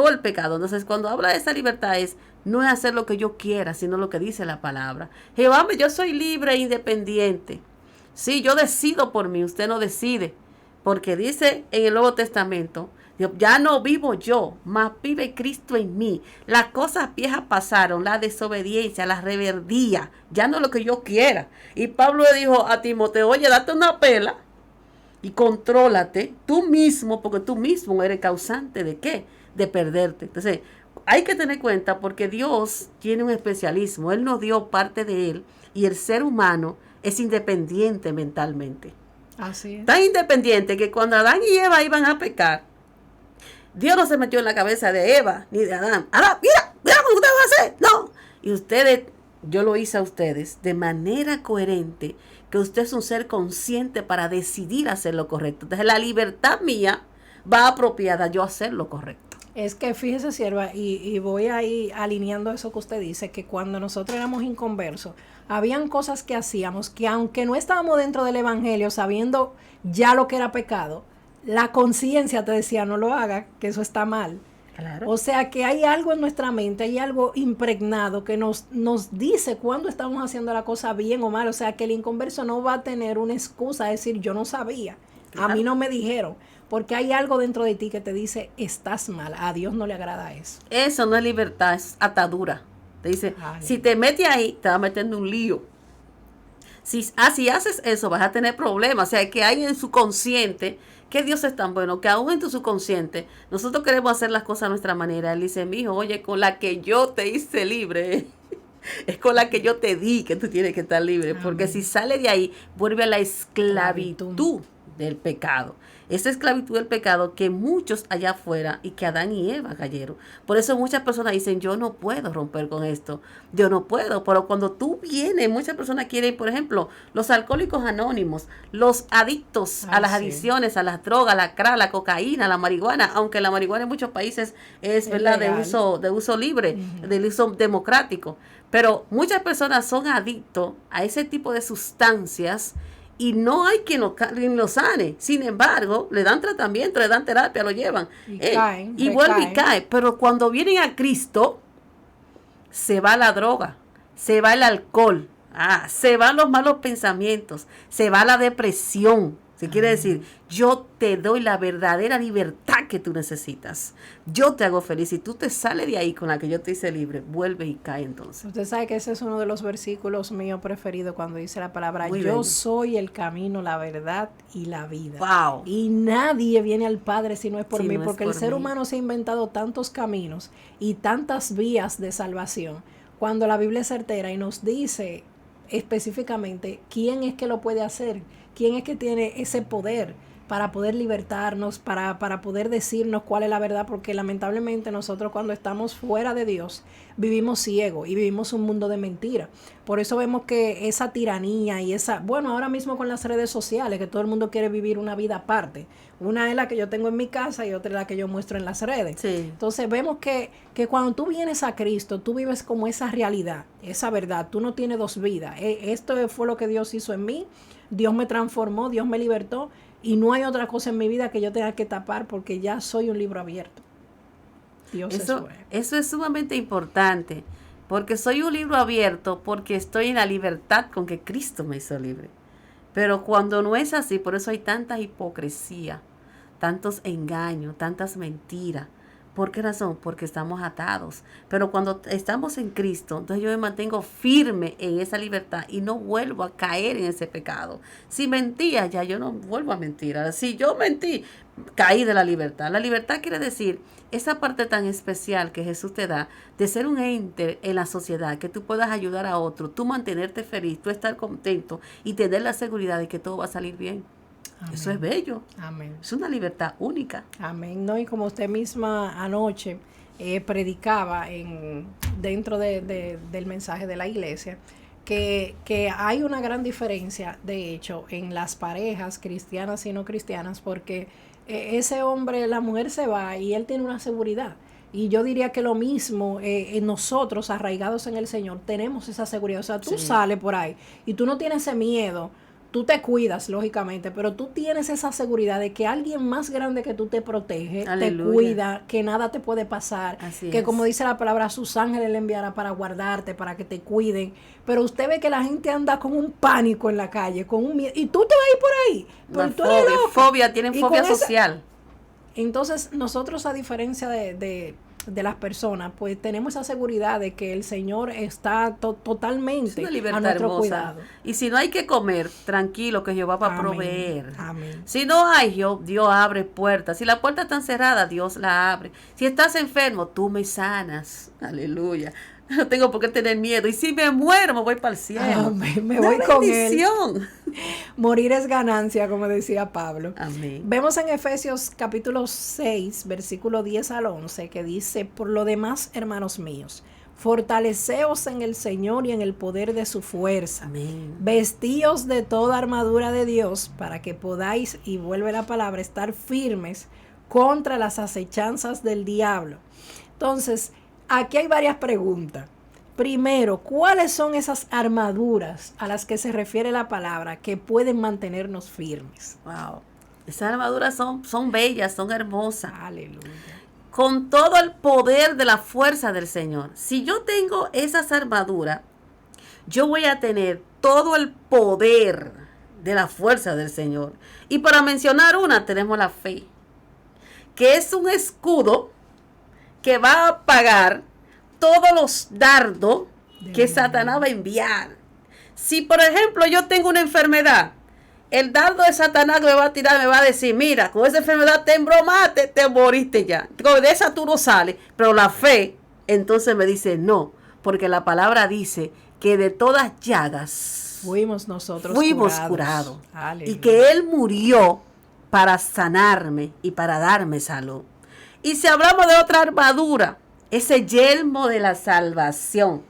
el pecado. Entonces cuando habla de esa libertad no es hacer lo que yo quiera, sino lo que dice la palabra. Jehová, yo soy libre e independiente. Sí, yo decido por mí, usted no decide. Porque dice en el Nuevo Testamento, ya no vivo yo, mas vive Cristo en mí. Las cosas viejas pasaron, la desobediencia, la rebeldía, ya no es lo que yo quiera. Y Pablo le dijo a Timoteo, oye, date una pela y contrólate tú mismo, porque tú mismo eres causante de ¿qué? De perderte. Entonces, hay que tener cuenta porque Dios tiene un especialismo, Él nos dio parte de Él y el ser humano es independiente mentalmente. Así es. Tan independiente que cuando Adán y Eva iban a pecar, Dios no se metió en la cabeza de Eva ni de Adán. Adán, mira lo que usted va a hacer. No. Y ustedes, yo lo hice a ustedes de manera coherente, que usted es un ser consciente para decidir hacer lo correcto. Entonces la libertad mía va apropiada a yo hacer lo correcto. Es que fíjese, sierva, y voy ahí alineando eso que usted dice, que cuando nosotros éramos inconversos, habían cosas que hacíamos que aunque no estábamos dentro del evangelio, sabiendo ya lo que era pecado, la conciencia te decía, no lo hagas, que eso está mal. Claro. O sea que hay algo en nuestra mente, hay algo impregnado que nos dice cuándo estamos haciendo la cosa bien o mal. O sea que el inconverso no va a tener una excusa de decir, yo no sabía, Claro. a mí no me dijeron. Porque hay algo dentro de ti que te dice, estás mal, a Dios no le agrada eso. Eso no es libertad, es atadura. Te dice, Ay. si te metes ahí, te vas a meter en un lío. Si haces eso, vas a tener problemas. O sea, que hay en su consciente, que Dios es tan bueno, que aún en tu subconsciente, nosotros queremos hacer las cosas a nuestra manera. Él dice, mijo, oye, con la que yo te hice libre, es con la que yo te di que tú tienes que estar libre. Amén. Porque si sale de ahí, vuelve a la esclavitud del pecado. Esa esclavitud del pecado que muchos allá afuera y que Adán y Eva cayeron. Por eso muchas personas dicen, yo no puedo romper con esto, yo no puedo. Pero cuando tú vienes, muchas personas quieren, por ejemplo, los alcohólicos anónimos, los adictos a las adicciones, a las drogas, la crack, la cocaína, la marihuana, aunque la marihuana en muchos países es ¿verdad? legal. de uso libre, del uso democrático. Pero muchas personas son adictos a ese tipo de sustancias y no hay quien lo sane. Sin embargo, le dan tratamiento, le dan terapia, lo llevan. Y caen, y vuelve y recaen. cae. Pero cuando vienen a Cristo, se va la droga, se va el alcohol, se van los malos pensamientos, se va la depresión. Se quiere decir, yo te doy la verdadera libertad que tú necesitas. Yo te hago feliz. Si tú te sales de ahí con la que yo te hice libre, vuelve y cae entonces. Usted sabe que ese es uno de los versículos míos preferidos cuando dice la palabra, Muy yo bello. soy el camino, la verdad y la vida. Wow. Y nadie viene al Padre si no es por Si mí, no es porque el por ser mí. humano se ha inventado tantos caminos y tantas vías de salvación, cuando la Biblia es certera y nos dice específicamente quién es que lo puede hacer, quién es que tiene ese poder para poder libertarnos, para poder decirnos cuál es la verdad, porque lamentablemente nosotros cuando estamos fuera de Dios vivimos ciegos y vivimos un mundo de mentira. Por eso vemos que esa tiranía y bueno, ahora mismo con las redes sociales, que todo el mundo quiere vivir una vida aparte. Una es la que yo tengo en mi casa y otra es la que yo muestro en las redes. Sí. Entonces vemos que cuando tú vienes a Cristo, tú vives como esa realidad, esa verdad. Tú no tienes dos vidas. Esto fue lo que Dios hizo en mí. Dios me transformó, Dios me libertó. Y no hay otra cosa en mi vida que yo tenga que tapar porque ya soy un libro abierto. Dios es bueno. Eso es sumamente importante, porque soy un libro abierto, porque estoy en la libertad con que Cristo me hizo libre. Pero cuando no es así, por eso hay tanta hipocresía, tantos engaños, tantas mentiras. ¿Por qué razón? Porque estamos atados. Pero cuando estamos en Cristo, entonces yo me mantengo firme en esa libertad y no vuelvo a caer en ese pecado. Si mentía, ya yo no vuelvo a mentir. Ahora, si yo mentí, caí de la libertad. La libertad quiere decir esa parte tan especial que Jesús te da de ser un ente en la sociedad, que tú puedas ayudar a otro, tú mantenerte feliz, tú estar contento y tener la seguridad de que todo va a salir bien. Amén. Eso es bello. Amén. Es una libertad única. Amén. No, y como usted misma anoche predicaba dentro del mensaje de la iglesia, que hay una gran diferencia, de hecho, en las parejas cristianas y no cristianas, porque ese hombre, la mujer se va y él tiene una seguridad. Y yo diría que lo mismo, nosotros arraigados en el Señor, tenemos esa seguridad. O sea, tú sales por ahí y tú no tienes ese miedo. Tú te cuidas, lógicamente, pero tú tienes esa seguridad de que alguien más grande que tú te protege, Aleluya. te cuida, que nada te puede pasar, Así que es. como dice la palabra, sus ángeles le enviará para guardarte, para que te cuiden. Pero usted ve que la gente anda con un pánico en la calle, con un miedo, y tú te vas a ir por ahí, porque tú eres loca. Fobia, tienen Y fobia con esa- social. Entonces, nosotros, a diferencia de las personas, pues tenemos esa seguridad de que el Señor está Es totalmente una a libertad nuestro hermosa. cuidado. Y si no hay que comer, tranquilo, que Jehová va a Amén. proveer. Amén. Si no hay, Dios abre puertas. Si la puerta está cerrada, Dios la abre. Si estás enfermo, tú me sanas. Aleluya. No tengo por qué tener miedo. Y si me muero, me voy para el cielo. Amén. Me Una voy con él. bendición. Morir es ganancia, como decía Pablo. Amén. Vemos en Efesios capítulo 6, versículo 10 al 11, que dice, por lo demás, hermanos míos, fortaleceos en el Señor y en el poder de su fuerza. Amén. Vestíos de toda armadura de Dios para que podáis, y vuelve la palabra, estar firmes contra las acechanzas del diablo. Entonces, aquí hay varias preguntas. Primero, ¿cuáles son esas armaduras a las que se refiere la palabra que pueden mantenernos firmes? Wow. Esas armaduras son bellas, son hermosas. Aleluya. Con todo el poder de la fuerza del Señor. Si yo tengo esas armaduras, yo voy a tener todo el poder de la fuerza del Señor. Y para mencionar una, tenemos la fe, que es un escudo que va a apagar todos los dardos que Satanás va a enviar. Si, por ejemplo, yo tengo una enfermedad, el dardo de Satanás que me va a tirar me va a decir, mira, con esa enfermedad te embromaste, te moriste ya. De esa tú no sales. Pero la fe, entonces me dice, no, porque la palabra dice que de todas llagas fuimos nosotros curados. Aleluya. Y que Él murió para sanarme y para darme salud. Y si hablamos de otra armadura, ese yelmo de la salvación,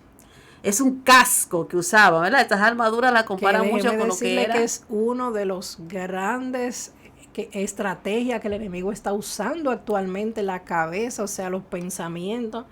es un casco que usaba, ¿verdad? Estas armaduras la comparan mucho con lo que era. Que es uno de los grandes estrategias que el enemigo está usando actualmente, la cabeza, o sea, los pensamientos.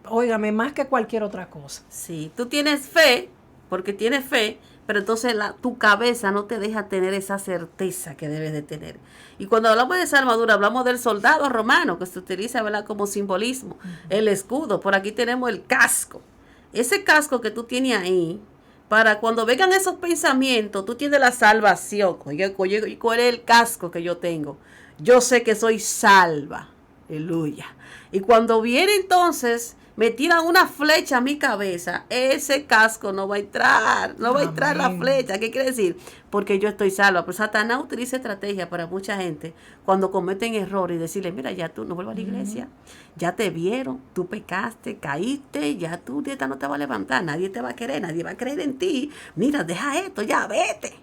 Óigame, más que cualquier otra cosa. Sí, tú tienes fe, porque tienes fe, pero entonces tu cabeza no te deja tener esa certeza que debes de tener. Y cuando hablamos de esa armadura, hablamos del soldado romano, que se utiliza, ¿verdad?, como simbolismo. El escudo, por aquí tenemos el casco. Ese casco que tú tienes ahí, para cuando vengan esos pensamientos, tú tienes la salvación. Oye, ¿cuál es el casco que yo tengo? Yo sé que soy salva. Aleluya. Y cuando viene entonces, me tiran una flecha a mi cabeza, ese casco no va a entrar, no va a entrar la flecha. ¿Qué quiere decir? Porque yo estoy salva. Pero Satanás utiliza estrategia para mucha gente cuando cometen errores y decirle, mira, ya tú no vuelvas a la iglesia, ya te vieron, tú pecaste, caíste, ya tú dieta no te va a levantar, nadie te va a querer, nadie va a creer en ti. Mira, deja esto, ya vete.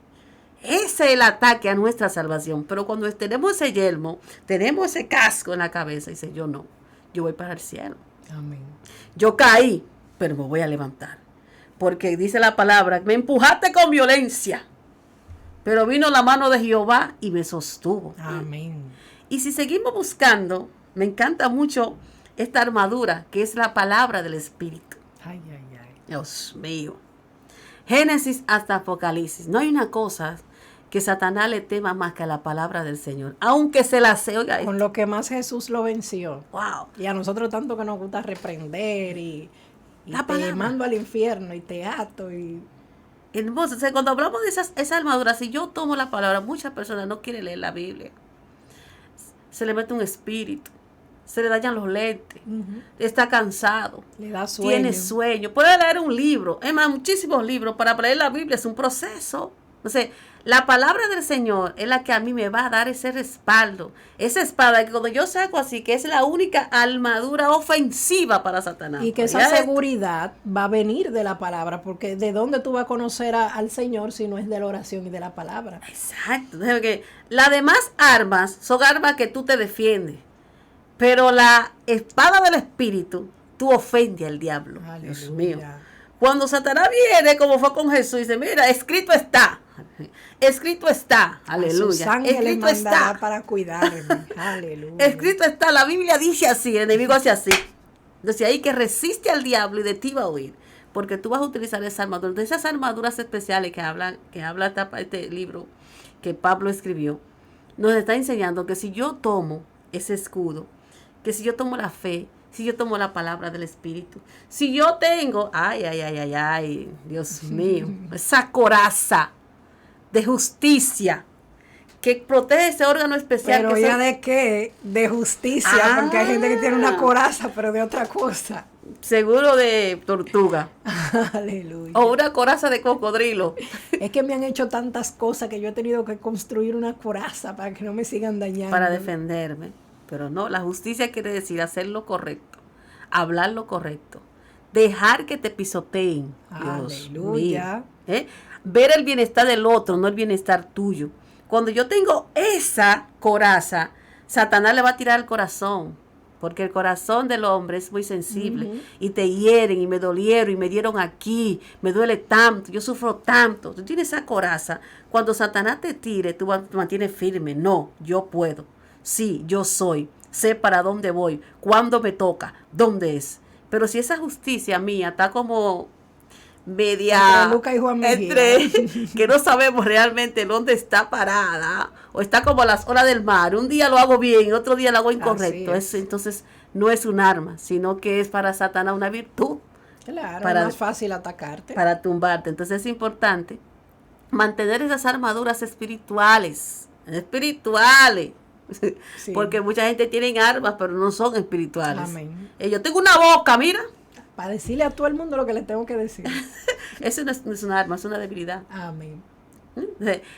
Ese es el ataque a nuestra salvación. Pero cuando tenemos ese yelmo, tenemos ese casco en la cabeza, dice, yo no, yo voy para el cielo. Amén. Yo caí, pero me voy a levantar. Porque dice la palabra, me empujaste con violencia, pero vino la mano de Jehová y me sostuvo. Amén. Y si seguimos buscando, me encanta mucho esta armadura, que es la palabra del Espíritu. Ay, ay, ay. Dios mío. Génesis hasta Apocalipsis. No hay una cosa que Satanás le tema más que a la palabra del Señor. Aunque se la se oiga. Con lo que más Jesús lo venció. Wow. Y a nosotros tanto que nos gusta reprender y La te palabra. mando al infierno y te ato y... Hermoso. O sea, cuando hablamos de esa armadura, si yo tomo la palabra, muchas personas no quieren leer la Biblia. Se le mete un espíritu. Se le dañan los lentes. Está cansado. Le da sueño. Tiene sueño. Puede leer un libro. Es más, muchísimos libros. Para leer la Biblia es un proceso. Entonces, la palabra del Señor es la que a mí me va a dar ese respaldo. Esa espada que cuando yo saco así, que es la única armadura ofensiva para Satanás. Y que esa seguridad va a venir de la palabra, porque ¿de dónde tú vas a conocer al Señor si no es de la oración y de la palabra? Exacto. Entonces, que las demás armas son armas que tú te defiendes. Pero la espada del Espíritu, tú ofendes al diablo. Aleluya. Dios mío. Cuando Satanás viene, como fue con Jesús, dice, mira, escrito está. Escrito está. Aleluya. Escrito está para cuidarme. Aleluya. Escrito está. La Biblia dice así, el enemigo hace así. Entonces ahí que resiste al diablo y de ti va a huir. Porque tú vas a utilizar esa armadura. Entonces esas armaduras especiales que habla este libro que Pablo escribió, nos está enseñando que si yo tomo ese escudo, que si yo tomo la fe, si yo tomo la palabra del Espíritu, si yo tengo, ay, Dios mío, esa coraza de justicia que protege ese órgano especial. Pero que ya de qué, de justicia, porque hay gente que tiene una coraza, pero de otra cosa. Seguro de tortuga. Aleluya. O una coraza de cocodrilo. Es que me han hecho tantas cosas que yo he tenido que construir una coraza para que no me sigan dañando. Para defenderme. Pero no, la justicia quiere decir hacer lo correcto, hablar lo correcto, dejar que te pisoteen. Dios Aleluya. mío. Ver el bienestar del otro, no el bienestar tuyo. Cuando yo tengo esa coraza, Satanás le va a tirar al corazón, porque el corazón del hombre es muy sensible, y te hieren, y me dolieron, y me dieron aquí, me duele tanto, yo sufro tanto. Tú tienes esa coraza, cuando Satanás te tire, tú te mantienes firme. No, yo puedo. Sí, yo soy, sé para dónde voy, cuándo me toca, dónde es. Pero si esa justicia mía está como media entre Lucas y Juan Mejía, entre que no sabemos realmente dónde está parada, o está como a las olas del mar. Un día lo hago bien, otro día lo hago incorrecto. Entonces no es un arma, sino que es para Satanás una virtud. Claro, es más fácil atacarte. Para tumbarte. Entonces es importante mantener esas armaduras espirituales. Sí. Porque mucha gente tiene armas, pero no son espirituales. Amén. Yo tengo una boca, mira. Para decirle a todo el mundo lo que le tengo que decir. Eso no es una arma, es una debilidad. Amén.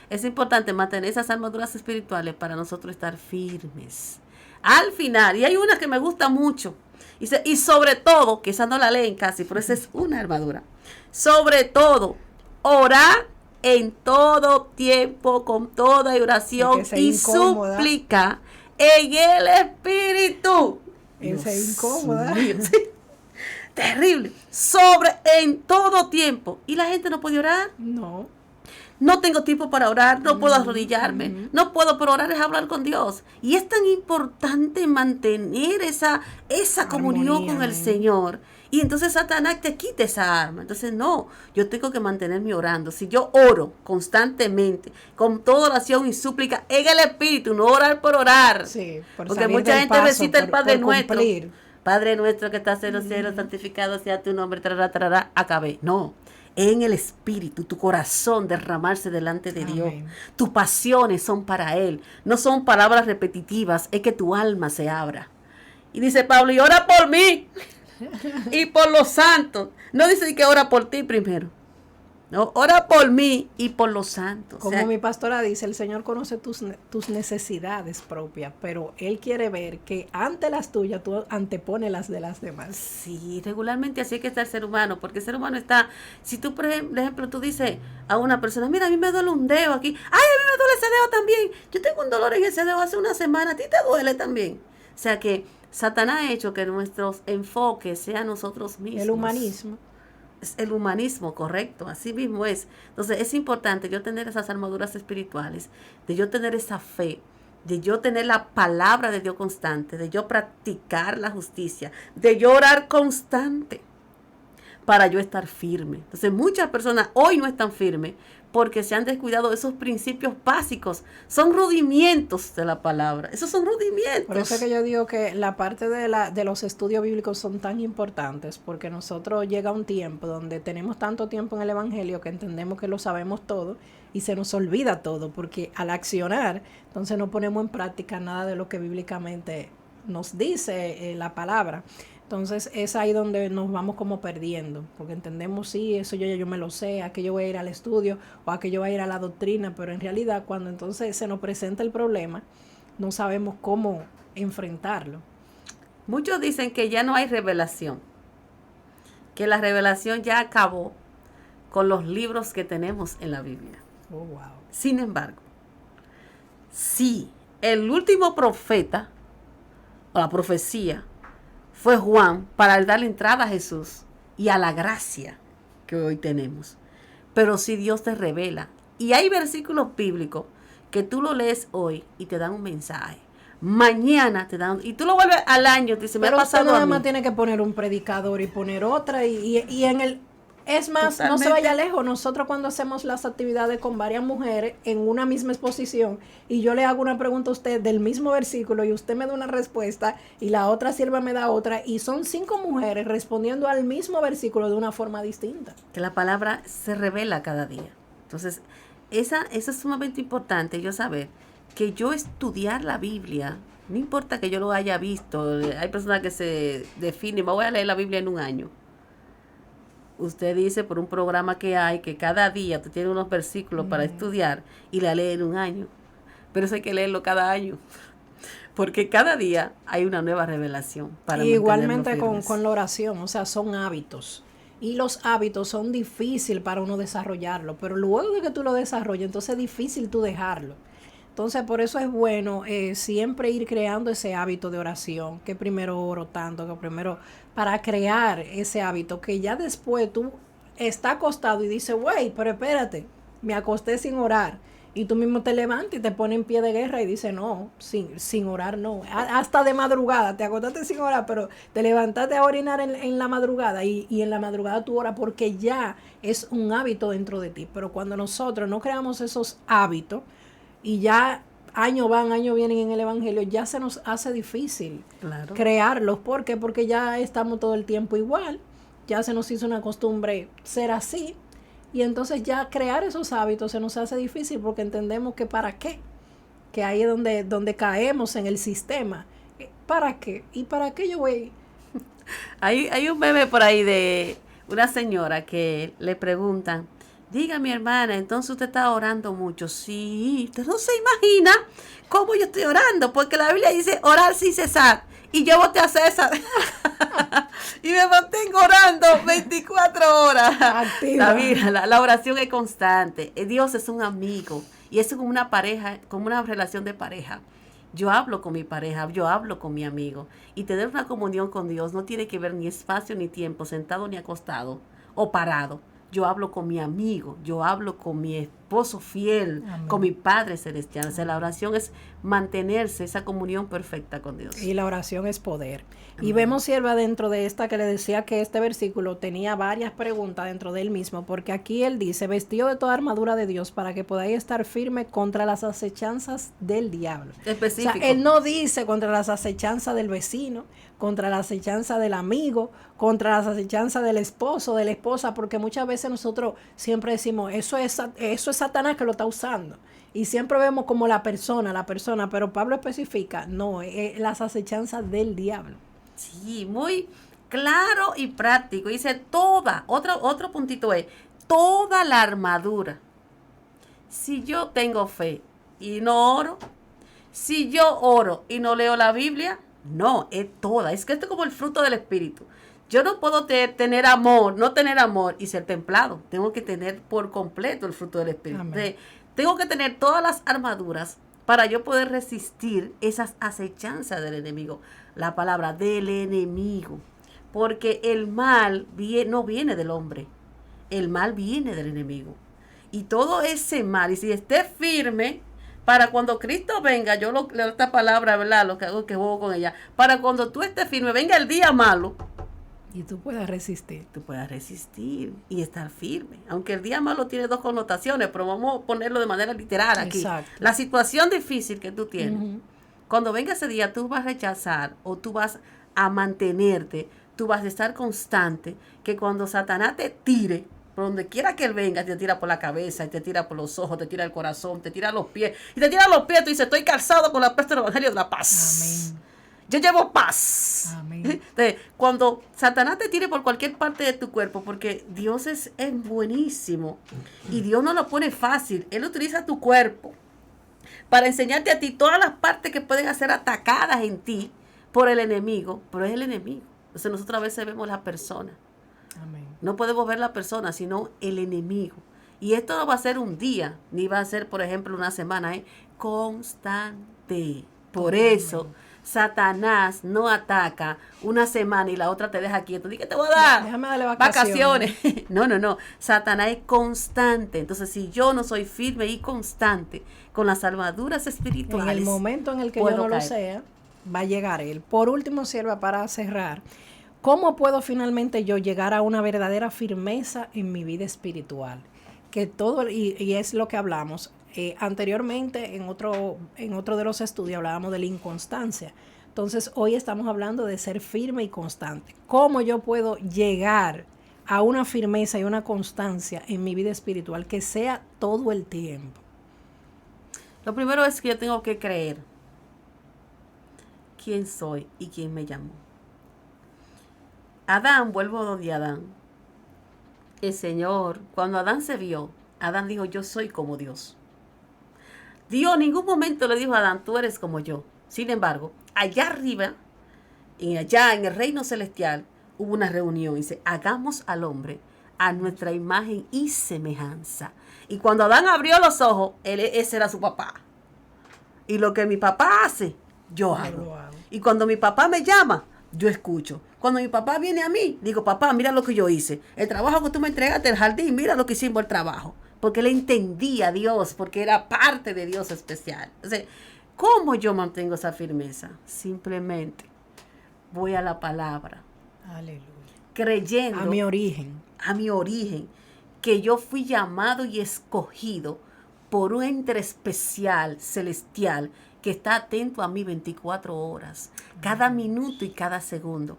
Es importante mantener esas armaduras espirituales para nosotros estar firmes. Al final, y hay una que me gusta mucho, y sobre todo, que esa no la leen casi, pero esa es una armadura. Sobre todo, orar en todo tiempo, con toda oración y súplica en el Espíritu. Esa es incómoda. Terrible. En todo tiempo. ¿Y la gente no puede orar? No. No tengo tiempo para orar, no puedo arrodillarme, no puedo, pero orar es hablar con Dios. Y es tan importante mantener esa comunión con el Señor. Y entonces Satanás te quita esa arma. Entonces no, yo tengo que mantenerme orando. Si yo oro constantemente, con toda oración y súplica en el Espíritu, no orar por orar. Sí, porque mucha gente recita el Padre Nuestro. Padre nuestro que estás en los cielos, santificado sea tu nombre, trará, acabé. No. En el Espíritu, tu corazón derramarse delante de Dios. Tus pasiones son para Él. No son palabras repetitivas, es que tu alma se abra. Y dice Pablo, y ora por mí y por los santos. No dice que ora por ti primero. No, ora por mí y por los santos. Como mi pastora dice, el Señor conoce tus necesidades propias, pero Él quiere ver que ante las tuyas tú antepones las de las demás. Sí, regularmente así es que está el ser humano, porque el ser humano está, si tú, por ejemplo, tú dices a una persona, mira, a mí me duele un dedo aquí, ay, a mí me duele ese dedo también, yo tengo un dolor en ese dedo hace una semana, a ti te duele también. O sea que Satanás ha hecho que nuestros enfoques sean nosotros mismos. El humanismo. Es el humanismo, correcto, así mismo es. Entonces es importante yo tener esas armaduras espirituales, de yo tener esa fe, de yo tener la palabra de Dios constante, de yo practicar la justicia, de yo orar constante para yo estar firme. Entonces muchas personas hoy no están firmes porque se han descuidado de esos principios básicos. Son rudimientos de la palabra. Esos son rudimientos. Por eso es que yo digo que la parte de los estudios bíblicos son tan importantes, porque nosotros llega un tiempo donde tenemos tanto tiempo en el Evangelio que entendemos que lo sabemos todo y se nos olvida todo, porque al accionar, entonces no ponemos en práctica nada de lo que bíblicamente nos dice la palabra. Entonces es ahí donde nos vamos como perdiendo, porque entendemos, sí, eso yo me lo sé, a que yo voy a ir al estudio o a que yo voy a ir a la doctrina, pero en realidad cuando entonces se nos presenta el problema, no sabemos cómo enfrentarlo. Muchos dicen que ya no hay revelación, que la revelación ya acabó con los libros que tenemos en la Biblia. Oh, wow. Sin embargo, sí, el último profeta, o la profecía, fue Juan para darle entrada a Jesús y a la gracia que hoy tenemos. Pero si Dios te revela, y hay versículos bíblicos que tú lo lees hoy y te dan un mensaje, mañana te dan, y tú lo vuelves al año, te dice, me ha pasado nada a mí. más tiene que poner un predicador y poner otra y en el... Es más, totalmente. No se vaya lejos. Nosotros cuando hacemos las actividades con varias mujeres en una misma exposición y yo le hago una pregunta a usted del mismo versículo y usted me da una respuesta y la otra sierva me da otra y son 5 mujeres respondiendo al mismo versículo de una forma distinta. Que la palabra se revela cada día. Entonces, eso es sumamente importante, yo saber que yo estudiar la Biblia, no importa que yo lo haya visto, hay personas que se definen, me voy a leer la Biblia en un año. Usted dice por un programa que hay que cada día tú tienes unos versículos para estudiar y la lee en un año. Pero eso hay que leerlo cada año. Porque cada día hay una nueva revelación. Para igualmente con la oración, o sea, son hábitos. Y los hábitos son difíciles para uno desarrollarlo. Pero luego de que tú lo desarrolles, entonces es difícil tú dejarlo. Entonces, por eso es bueno siempre ir creando ese hábito de oración, que primero oro tanto, que primero para crear ese hábito, que ya después tú estás acostado y dices, güey, pero espérate, me acosté sin orar. Y tú mismo te levantas y te pones en pie de guerra y dices, no, sin orar no. Hasta de madrugada, te acostaste sin orar, pero te levantaste a orinar en la madrugada y en la madrugada tú oras porque ya es un hábito dentro de ti. Pero cuando nosotros no creamos esos hábitos y ya años van, años vienen en el Evangelio, ya se nos hace difícil crearlos. ¿Por qué? Porque ya estamos todo el tiempo igual, ya se nos hizo una costumbre ser así. Y entonces ya crear esos hábitos se nos hace difícil porque entendemos que para qué, que ahí es donde caemos en el sistema. ¿Para qué? ¿Y para qué yo voy? Hay un meme por ahí de una señora que le preguntan, diga mi hermana, entonces usted está orando mucho. Sí, usted no se imagina cómo yo estoy orando, porque la Biblia dice orar sin cesar. Y yo voté a César y me mantengo orando 24 horas. La oración es constante. Dios es un amigo y es como una pareja, como una relación de pareja. Yo hablo con mi pareja, yo hablo con mi amigo. Y tener una comunión con Dios no tiene que ver ni espacio ni tiempo, sentado ni acostado o parado. Yo hablo con mi amigo, yo hablo con mi esposo fiel, amén, con mi Padre Celestial. O sea, la oración es mantenerse esa comunión perfecta con Dios. Y la oración es poder. Amén. Y vemos, sierva, dentro de esta que le decía que este versículo tenía varias preguntas dentro de él mismo, porque aquí él dice, vestido de toda armadura de Dios para que podáis estar firme contra las acechanzas del diablo. Específico. O sea, él no dice contra las acechanzas del vecino, contra la acechanza del amigo, contra las acechanzas del esposo, de la esposa, porque muchas veces nosotros siempre decimos, eso es Satanás que lo está usando. Y siempre vemos como la persona, pero Pablo especifica, no, las acechanzas del diablo. Sí, muy claro y práctico. Dice otro puntito es, toda la armadura. Si yo tengo fe y no oro, si yo oro y no leo la Biblia, no, es toda. Es que esto es como el fruto del Espíritu. Yo no puedo tener amor, no tener amor y ser templado. Tengo que tener por completo el fruto del Espíritu. Tengo que tener todas las armaduras para yo poder resistir esas acechanzas del enemigo. La palabra del enemigo. Porque el mal no viene del hombre. El mal viene del enemigo. Y todo ese mal, y si esté firme, para cuando Cristo venga, yo esta palabra, ¿verdad? Lo que hago es que juego con ella. Para cuando tú estés firme, venga el día malo. Y tú puedas resistir. Tú puedas resistir y estar firme. Aunque el día malo tiene dos connotaciones, pero vamos a ponerlo de manera literal aquí. Exacto. La situación difícil que tú tienes. Uh-huh. Cuando venga ese día, tú vas a rechazar o tú vas a mantenerte, tú vas a estar constante, que cuando Satanás te tire, por donde quiera que él venga, te tira por la cabeza, y te tira por los ojos, te tira el corazón, te tira los pies. Y te tira los pies, tú dices, estoy calzado con la peste del Evangelio de la paz. Amén. Yo llevo paz. Amén. Entonces, cuando Satanás te tire por cualquier parte de tu cuerpo, porque Dios es buenísimo y Dios no lo pone fácil. Él utiliza tu cuerpo para enseñarte a ti todas las partes que pueden ser atacadas en ti por el enemigo, pero es el enemigo. Entonces nosotros a veces vemos la persona. Amén. No podemos ver la persona, sino el enemigo. Y esto no va a ser un día, ni va a ser, por ejemplo, una semana, constante. Por eso, Satanás no ataca una semana y la otra te deja quieto. Dí que te voy a dar déjame darle vacaciones. No. Satanás es constante. Entonces, si yo no soy firme y constante con las armaduras espirituales, en el momento en el que yo no lo sea, va a llegar él. Por último, sierva, para cerrar, ¿cómo puedo finalmente yo llegar a una verdadera firmeza en mi vida espiritual? Que todo, y es lo que hablamos anteriormente en otro de los estudios, hablábamos de la inconstancia. Entonces, hoy estamos hablando de ser firme y constante. ¿Cómo yo puedo llegar a una firmeza y una constancia en mi vida espiritual que sea todo el tiempo? Lo primero es que yo tengo que creer quién soy y quién me llamó. Adán, vuelvo donde Adán. El Señor, cuando Adán se vio, Adán dijo, yo soy como Dios. Dios en ningún momento le dijo a Adán, tú eres como yo. Sin embargo, allá arriba, allá en el reino celestial, hubo una reunión. Dice, hagamos al hombre a nuestra imagen y semejanza. Y cuando Adán abrió los ojos, ese era su papá. Y lo que mi papá hace, yo hago. Y cuando mi papá me llama, yo escucho. Cuando mi papá viene a mí, digo, papá, mira lo que yo hice. El trabajo que tú me entregaste, el jardín, mira lo que hicimos el trabajo. porque él entendía a Dios, porque era parte de Dios especial. O sea, ¿cómo yo mantengo esa firmeza? Simplemente voy a la palabra, Aleluya. creyendo A mi origen. que yo fui llamado y escogido por un ente especial, celestial, que está atento a mí 24 horas, cada minuto y cada segundo.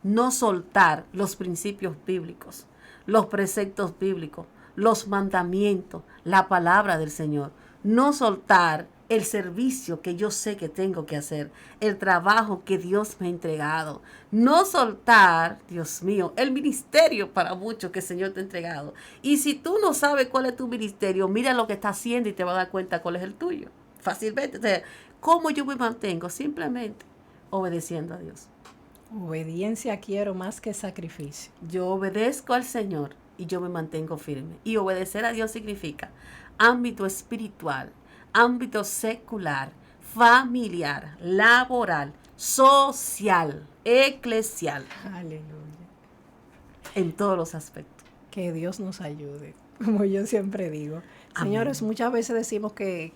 No soltar los principios bíblicos, los preceptos bíblicos, los mandamientos, la palabra del Señor. No soltar el servicio que yo sé que tengo que hacer, el trabajo que Dios me ha entregado. No soltar, Dios mío, el ministerio para muchos que el Señor te ha entregado. Y si tú no sabes cuál es tu ministerio, mira lo que está haciendo y te vas a dar cuenta cuál es el tuyo. Fácilmente. O sea, ¿cómo yo me mantengo? Simplemente obedeciendo a Dios. Obediencia quiero más que sacrificio. Yo obedezco al Señor y yo me mantengo firme. Y obedecer a Dios significa ámbito espiritual, ámbito secular, familiar, laboral, social, eclesial, Aleluya. en todos los aspectos. Que Dios nos ayude, como yo siempre digo. Amén. Señores, muchas veces decimos que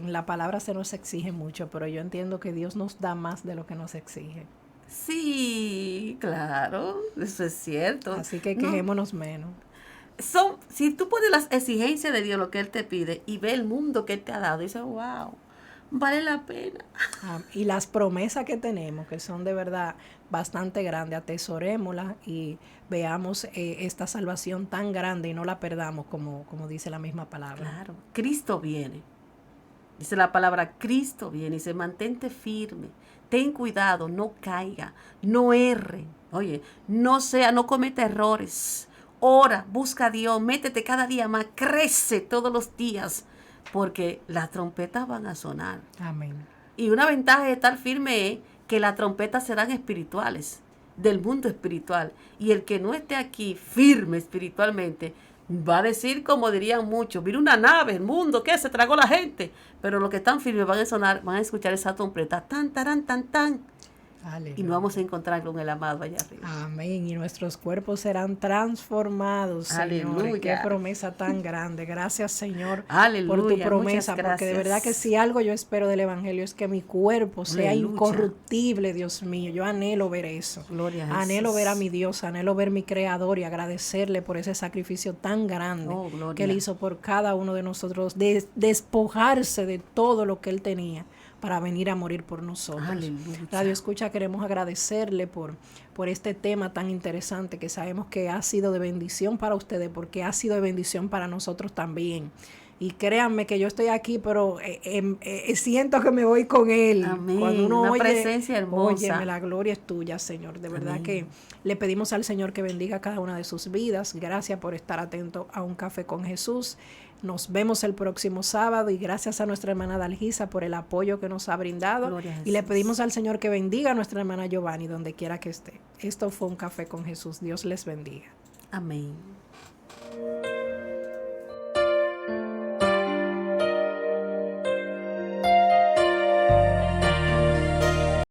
en la palabra se nos exige mucho, pero yo entiendo que Dios nos da más de lo que nos exige. Sí, claro, eso es cierto. Así que No, quejémonos menos. si tú pones las exigencias de Dios, lo que Él te pide, y ve el mundo que Él te ha dado, y dices, wow, vale la pena. Y las promesas que tenemos, que son de verdad bastante grandes, atesorémoslas y veamos esta salvación tan grande y no la perdamos como dice la misma palabra. Claro, Cristo viene. Dice la palabra, Cristo viene y dice, mantente firme, ten cuidado, no caiga, no erre. Oye, no cometa errores. Ora, busca a Dios, métete cada día más, crece todos los días, porque las trompetas van a sonar. Amén. Y una ventaja de estar firme es que las trompetas serán espirituales, del mundo espiritual. Y el que no esté aquí firme espiritualmente, va a decir, como dirían muchos, mira una nave, el mundo, ¿qué? Se tragó la gente. Pero los que están firmes van a escuchar esa trompeta, tan, tarán, tan, tan. Aleluya. Y nos vamos a encontrar con el amado allá arriba. Amén. Y nuestros cuerpos serán transformados, Señor. Aleluya. Qué promesa tan grande. Gracias, Señor, Aleluya. por tu promesa. Muchas Porque de gracias. verdad que si algo yo espero del Evangelio es que mi cuerpo sea Aleluya. incorruptible, Dios mío. Yo anhelo ver eso. Gloria a Jesús. Anhelo ver a mi Dios, anhelo ver mi Creador y agradecerle por ese sacrificio tan grande Oh, gloria. que Él hizo por cada uno de nosotros, de despojarse de todo lo que Él tenía para venir a morir por nosotros. Aleluya. Radio Escucha, queremos agradecerle por este tema tan interesante que sabemos que ha sido de bendición para ustedes, porque ha sido de bendición para nosotros también. Y créanme que yo estoy aquí, pero siento que me voy con Él. Amén. Cuando uno Una oye, presencia hermosa. óyeme, la gloria es tuya, Señor. De verdad Amén. que le pedimos al Señor que bendiga cada una de sus vidas. Gracias por estar atento a Un Café con Jesús. Nos vemos el próximo sábado y gracias a nuestra hermana Dalgisa por el apoyo que nos ha brindado. Gloria a Y le Jesús. pedimos al Señor que bendiga a nuestra hermana Giovanni donde quiera que esté. Esto fue Un Café con Jesús. Dios les bendiga. Amén.